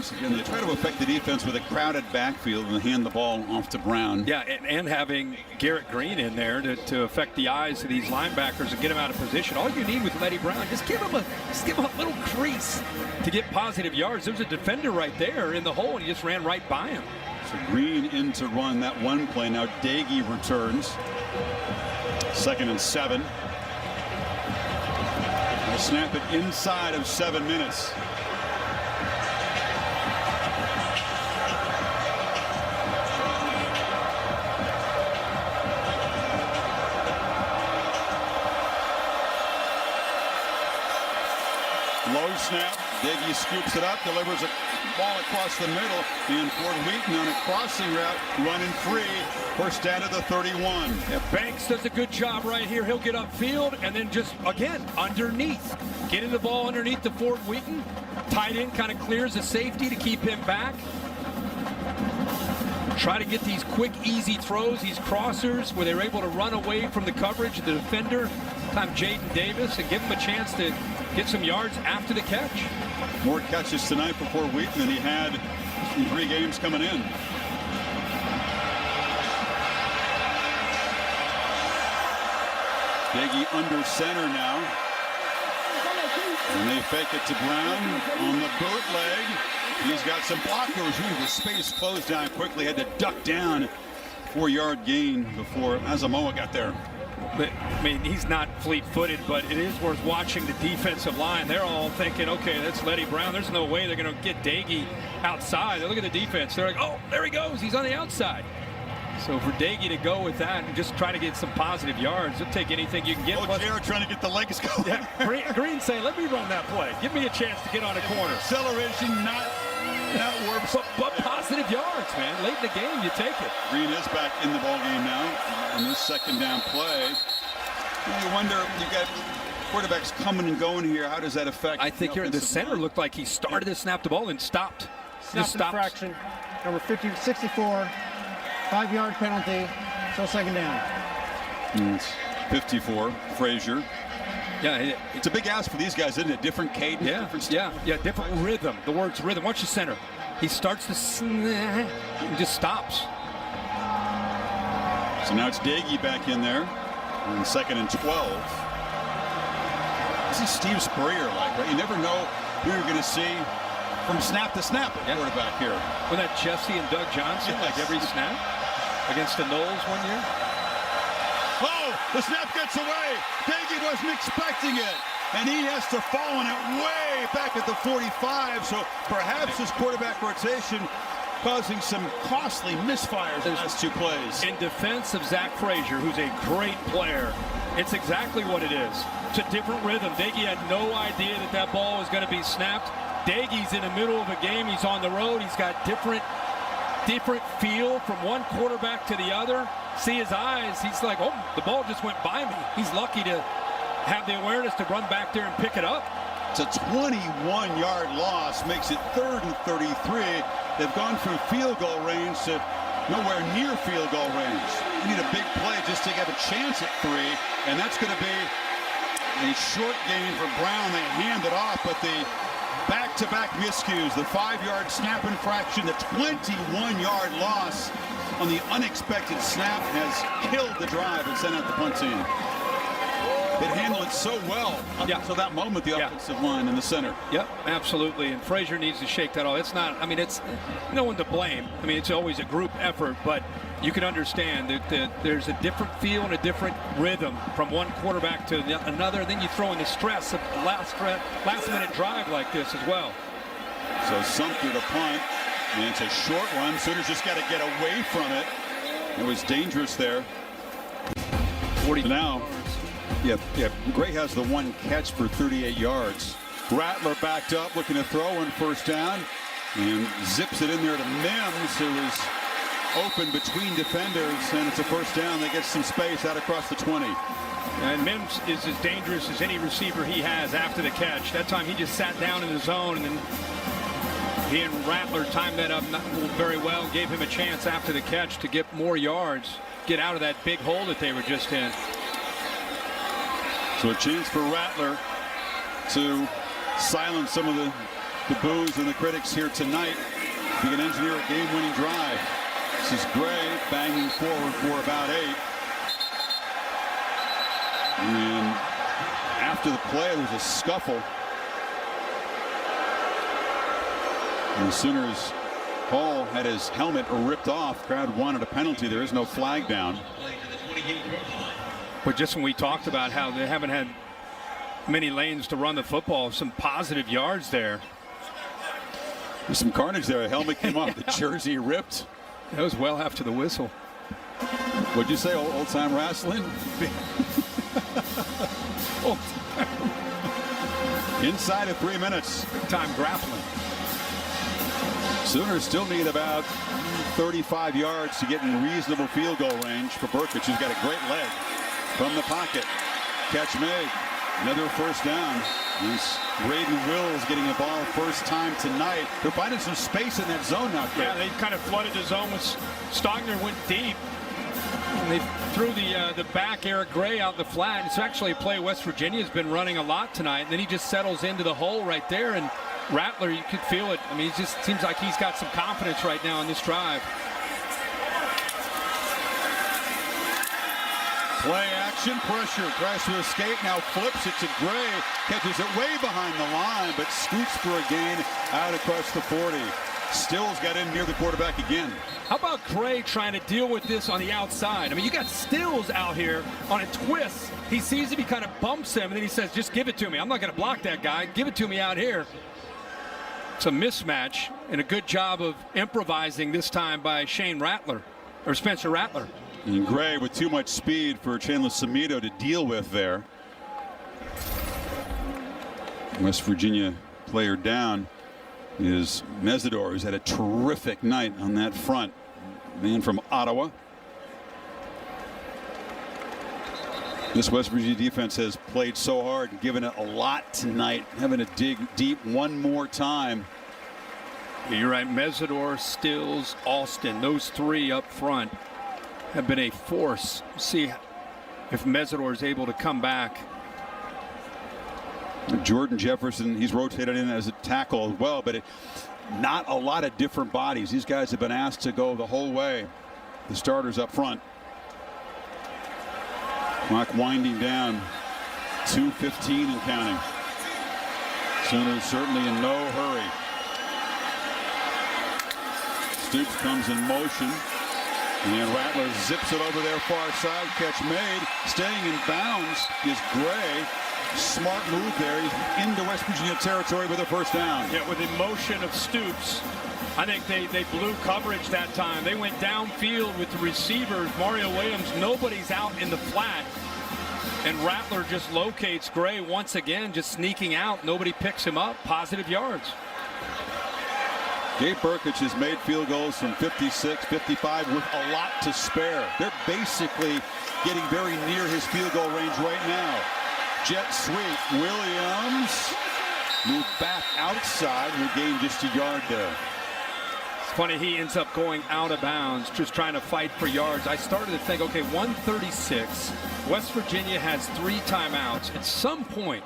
once again, they try to affect the defense with a crowded backfield and hand the ball off to Brown. Yeah, and having Garrett Green in there to affect the eyes of these linebackers and get them out of position. All you need with Letty Brown, just give him a little crease to get positive yards. There's a defender right there in the hole, and he just ran right by him. So Green in to run that one play. Now Dagey returns. 2nd and 7. They'll snap it inside of 7 minutes. Low snap. Dagey scoops it up, delivers a ball across the middle, and Ford Wheaton on a crossing route, running free. First down to the 31. Yeah, Banks does a good job right here. He'll get upfield and then just, again, underneath. Getting the ball underneath the Ford Wheaton. Tight end kind of clears the safety to keep him back. Try to get these quick, easy throws, these crossers, where they're able to run away from the coverage of the defender. Time Jaden Davis, and give him a chance to get some yards after the catch. More catches tonight for Fort Wheaton than he had in 3 games coming in. Dagey under center now. And they fake it to Brown on the bootleg. He's got some blockers. Ooh, the space closed down quickly. Had to duck down. 4-yard gain before Asamoah got there. But, I mean, he's not fleet-footed, but it is worth watching the defensive line. They're all thinking, okay, that's Letty Brown. There's no way they're going to get Dagey outside. They look at the defense. They're like, oh, there he goes. He's on the outside. So for Dagey to go with that and just try to get some positive yards, they'll take anything you can get. Oh, Jared trying to get the legs going. Yeah, Green saying, let me run that play. Give me a chance to get on a corner. Acceleration, not work. But positive yards, man. Late in the game, you take it. Green is back in the ball game now on this 2nd down play. You wonder, you got quarterbacks coming and going here. How does that affect? I think here the center looked like he started to snap the ball and stopped. Snap infraction, number 64, 5-yard penalty, so 2nd down. It's 54, Frazier. Yeah, it's a big ask for these guys, isn't it? Different cadence, different style. Yeah, different rhythm. The word's rhythm. Watch the center. He starts to snap and just stops. So now it's Dagey back in there on 2nd and 12. This is Steve Spurrier like, right? You never know who you're going to see from snap to snap at quarterback here. Was that Jesse and Doug Johnson, like every snap against the Knowles one year? Oh, the snap gets away. Dagey wasn't expecting it. And he has to fall on it way back at the 45. So perhaps his quarterback rotation causing some costly misfires in the last 2 plays. In defense of Zach Frazier, who's a great player, it's exactly what it is. It's a different rhythm. Dagey had no idea that that ball was going to be snapped. Dagey's in the middle of a game. He's on the road. He's got different feel from one quarterback to the other. See his eyes. He's like, oh, the ball just went by me. He's lucky to have the awareness to run back there and pick it up. It's a 21-yard loss, makes it 3rd and 33. They've gone from field goal range to nowhere near field goal range. You need a big play just to get a chance at 3, and that's going to be a short gain for Brown. They hand it off, but the back-to-back miscues, the 5-yard snap infraction, the 21-yard loss on the unexpected snap has killed the drive and sent out the punt team. It handled it so well up until that moment, the offensive line in the center. Yep, absolutely. And Frazier needs to shake that off. It's not, I mean, it's no one to blame. I mean, it's always a group effort, but you can understand that there's a different feel and a different rhythm from one quarterback to another. Then you throw in the stress of a last-minute drive like this as well. So Sumter to punt, and it's a short one. Sooners just got to get away from it. It was dangerous there. 40 now. Yeah, Gray has the one catch for 38 yards. Rattler backed up, looking to throw on 1st down, and zips it in there to Mims, who is open between defenders, and it's a 1st down. They get some space out across the 20. And Mims is as dangerous as any receiver he has after the catch. That time he just sat down in the zone, and then he and Rattler timed that up very well, gave him a chance after the catch to get more yards, get out of that big hole that they were just in. So a chance for Rattler to silence some of the the boos and the critics here tonight. He can engineer a game-winning drive. This is Gray banging forward for about 8. And after the play, there was a scuffle. And the Sooners, Hall had his helmet ripped off. Crowd wanted a penalty. There is no flag down. But just when we talked about how they haven't had many lanes to run the football, some positive yards there. There's some carnage there. A helmet came off, the jersey ripped. That was well after the whistle. What'd you say, old time wrestling? Inside of 3 minutes. Big time grappling. Sooners still need about 35 yards to get in reasonable field goal range for Brkic, who's got a great leg from the pocket. Catch made. Another first down. This Braden Wills getting the ball first time tonight. They're finding some space in that zone now. Yeah, they kind of flooded the zone. Stogner went deep. And they threw the back Eric Gray out the flat. It's actually a play West Virginia's been running a lot tonight. And then he just settles into the hole right there. And Rattler, you could feel it. I mean, it just seems like he's got some confidence right now in this drive. Play action, pressure, tries to escape, now flips it to Gray, catches it way behind the line, but scoots for a gain out across the 40. Stills got in near the quarterback again. How about Gray trying to deal with this on the outside? I mean, you got Stills out here on a twist. He sees him, he kind of bumps him, and then he says, just give it to me. I'm not going to block that guy. Give it to me out here. It's a mismatch, and a good job of improvising this time by Spencer Rattler. And Gray with too much speed for Chandler Samito to deal with there. West Virginia player down is Mesidor, who's had a terrific night on that front. Man from Ottawa. This West Virginia defense has played so hard and given it a lot tonight, having to dig deep one more time. Yeah, you're right. Mesidor, Stills, Alston, those three up front have been a force. See if Mesidor is able to come back. Jordan Jefferson, he's rotated in as a tackle as well, but not a lot of different bodies. These guys have been asked to go the whole way. The starters up front. Clock winding down. 2:15 and counting. Sooners certainly in no hurry. Stoops comes in motion. And Rattler zips it over their far side. Catch made. Staying in bounds is Gray. Smart move there. He's into West Virginia territory with a first down. Yeah, with the motion of Stoops. I think they blew coverage that time. They went downfield with the receivers. Mario Williams, nobody's out in the flat. And Rattler just locates Gray once again, just sneaking out. Nobody picks him up. Positive yards. Gabe Brkic has made field goals from 56, 55 with a lot to spare. They're basically getting very near his field goal range right now. Jet sweep. Williams moved back outside and gained just a yard there. It's funny, he ends up going out of bounds, just trying to fight for yards. I started to think, okay, 136. West Virginia has 3 timeouts. At some point,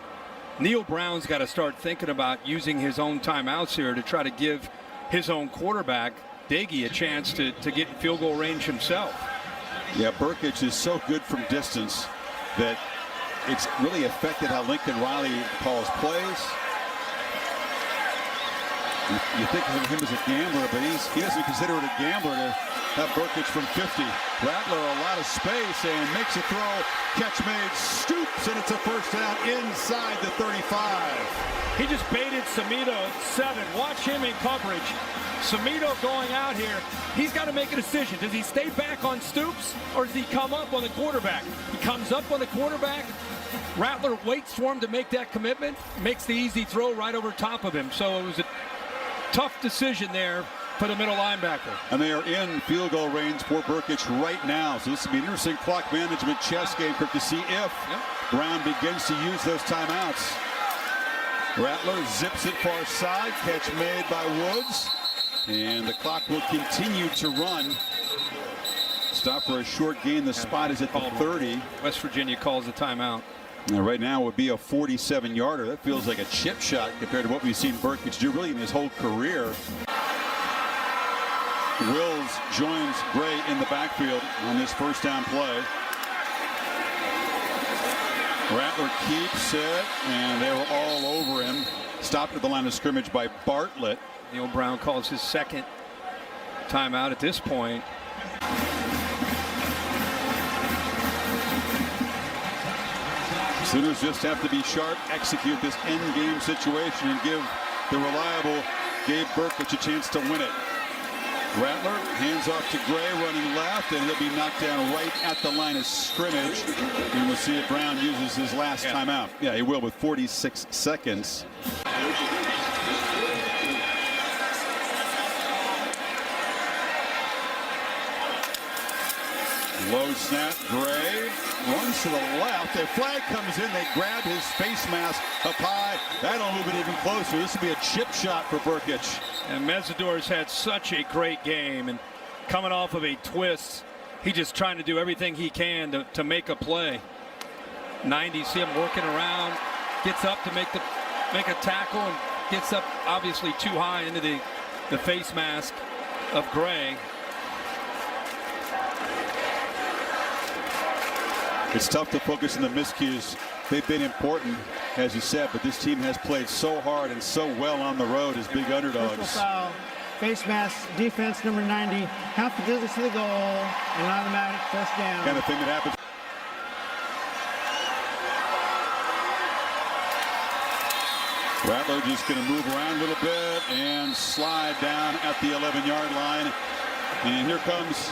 Neil Brown's got to start thinking about using his own timeouts here to try to give his own quarterback, Daggy, a chance to get in field goal range himself. Yeah, Brkic is so good from distance that it's really affected how Lincoln Riley calls plays. You think of him as a gambler, but he doesn't consider it a gambler to have Brkic from 50. Rattler a lot of space and makes a throw. Catch made, stoops, and it's a first down inside the 35. He just baited Samito 7. Watch him in coverage. Samito going out here. He's got to make a decision. Does he stay back on Stoops or does he come up on the quarterback? He comes up on the quarterback. Rattler waits for him to make that commitment. Makes the easy throw right over top of him. So it was a tough decision there for the middle linebacker. And they are in field goal range for Brkic right now. So this will be an interesting clock management chess game to see if Brown begins to use those timeouts. Rattler zips it far side. Catch made by Woods. And the clock will continue to run. Stop for a short gain. The spot is at the 30. West Virginia calls the timeout. Now, right now would be a 47-yarder. That feels like a chip shot compared to what we've seen Brkic do really in his whole career. Wills joins Gray in the backfield on this first down play. Rattler keeps it, and they were all over him. Stopped at the line of scrimmage by Bartlett. Neil Brown calls his second timeout at this point. Sooners just have to be sharp, execute this end game situation, and give the reliable Gabe Brkic a chance to win it. Rattler hands off to Gray, running left, and he'll be knocked down right at the line of scrimmage. And we'll see if Brown uses his last timeout. Yeah, he will with 46 seconds. Low snap, Gray runs to the left. A flag comes in. They grab his face mask up high. That'll move it even closer. This will be a chip shot for Brkic. And Mesidor's had such a great game, and coming off of a twist, he's just trying to do everything he can to make a play. 90, see him working around, gets up to make a tackle, and gets up obviously too high into the face mask of Gray. It's tough to focus on the miscues. They've been important, as you said, but this team has played so hard and so well on the road as big underdogs. Personal foul, face mask, defense number 90, half the distance to the goal, an automatic first down. Kind of thing that happens. Rattler just going to move around a little bit and slide down at the 11-yard line. And here comes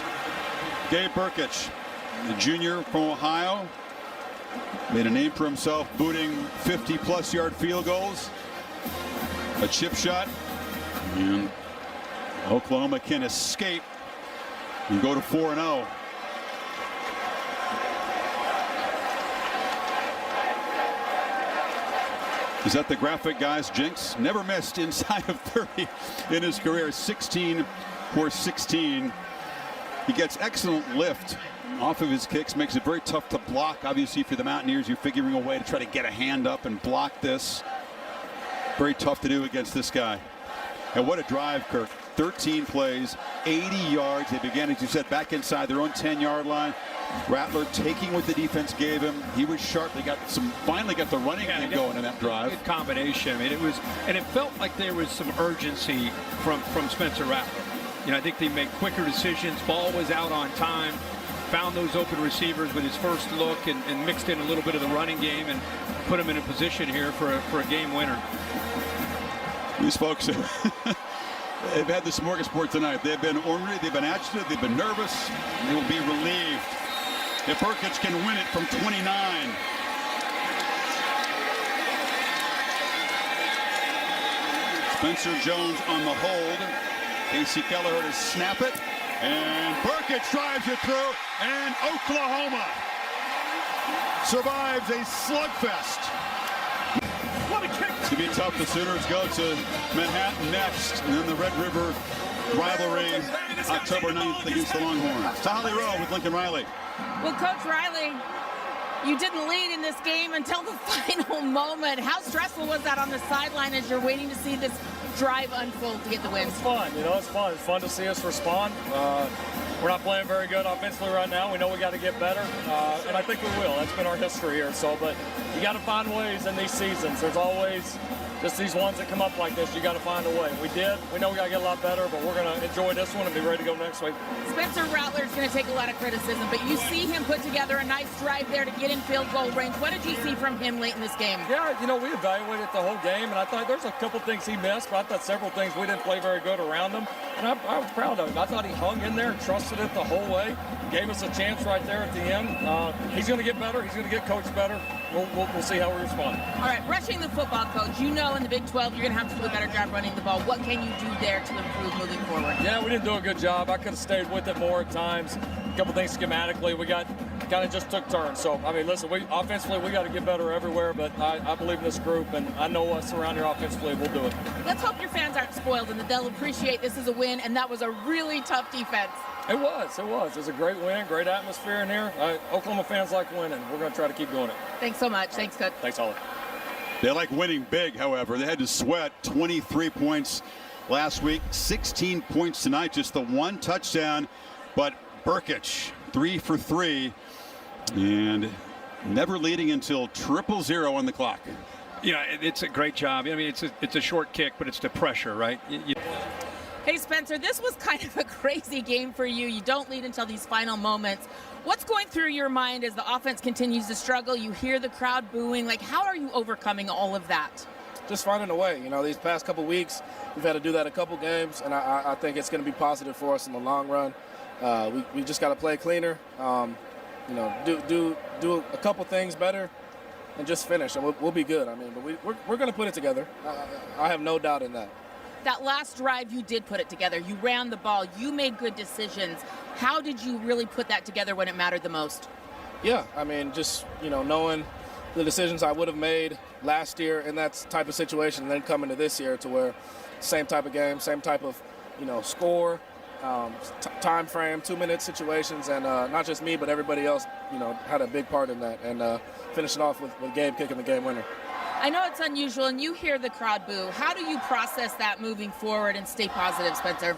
Gabe Brkic, the junior from Ohio. Made a name for himself booting 50-plus yard field goals. A chip shot. And Oklahoma can escape and go to 4-0. Is that the graphic, guys? Jinx never missed inside of 30 in his career. 16 for 16. He gets excellent lift off of his kicks, makes it very tough to block. Obviously, for the Mountaineers, you're figuring a way to try to get a hand up and block this. Very tough to do against this guy. And what a drive, Kirk. 13 plays, 80 yards. They began, as you said, back inside their own 10-yard line. Rattler taking what the defense gave him. He was sharp. They got finally got the running game going in that drive. Good combination. I mean, it felt like there was some urgency from Spencer Rattler. You know, I think they made quicker decisions. Ball was out on time. Found those open receivers with his first look and mixed in a little bit of the running game and put him in a position here for a game winner. These folks they've had the smorgasbord tonight. They've been ornery, they've been agitated, they've been nervous. They will be relieved if Brkic can win it from 29. Spencer Jones on the hold. Casey Keller to snap it. And Brkic drives it through, and Oklahoma survives a slugfest. What a kick! It's going to be tough. The Sooners go to Manhattan next, and then the Red River rivalry October 9th against the Longhorns. To Holly Rowe with Lincoln Riley. Well, Coach Riley, you didn't lead in this game until the final moment. How stressful was that on the sideline as you're waiting to see this drive unfold to get the win? It's fun, you know, it's fun. It's fun to see us respond. We're not playing very good offensively right now. We know we got to get better, and I think we will. That's been our history here. So, but you got to find ways in these seasons. There's always just these ones that come up like this. You got to find a way. We did. We know we got to get a lot better, but we're going to enjoy this one and be ready to go next week. Spencer Rattler's going to take a lot of criticism, but you see him put together a nice drive there to get in field goal range. What did you see from him late in this game? Yeah, you know, we evaluated the whole game, and I thought there's a couple things he missed, but I thought several things we didn't play very good around him, and I was proud of him. I thought he hung in there and trusted it the whole way, gave us a chance right there at the end. He's going to get better. He's going to get coached better. We'll see how we respond. All right, rushing the football, Coach. You know in the Big 12 you're going to have to do a better job running the ball. What can you do there to improve moving forward? Yeah, we didn't do a good job. I could have stayed with it more at times. A couple things schematically. We got kind of just took turns. So, I mean, listen, offensively, we got to get better everywhere, but I believe in this group, and I know us around here offensively, we'll do it. Let's hope your fans aren't spoiled and that they'll appreciate this as a win, and that was a really tough defense. It was. It was a great win, great atmosphere in here. Oklahoma fans like winning. We're going to try to keep doing it. Thanks so much. Thanks, Coach. Thanks, Holly. They like winning big, however. They had to sweat 23 points last week, 16 points tonight, just the one touchdown. But Brkic, 3 for 3, and never leading until 0-0 on the clock. Yeah, it's a great job. I mean, it's a short kick, but it's the pressure, right? Hey, Spencer, this was kind of a crazy game for you. You don't lead until these final moments. What's going through your mind as the offense continues to struggle? You hear the crowd booing. Like, how are you overcoming all of that? Just finding a way. You know, these past couple weeks, we've had to do that a couple games, and I think it's going to be positive for us in the long run. We just got to play cleaner, you know, do a couple things better, and just finish, and we'll be good. I mean, but we're going to put it together. I have no doubt in that. That last drive, you did put it together. You ran the ball. You made good decisions. How did you really put that together when it mattered the most? Yeah, I mean, just, you know, knowing the decisions I would have made last year in that type of situation, and then coming to this year to where same type of game, same type of, you know, score, time frame, 2-minute situations, and not just me, but everybody else, you know, had a big part in that, and finishing off with Gabe kicking the game winner. I know it's unusual, and you hear the crowd boo. How do you process that moving forward and stay positive, Spencer?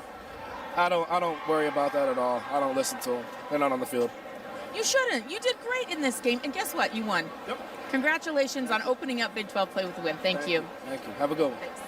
I don't worry about that at all. I don't listen to them. They're not on the field. You shouldn't. You did great in this game, and guess what? You won. Yep. Congratulations on opening up Big 12 play with a win. Thank you. Thank you. Have a good one. Thanks.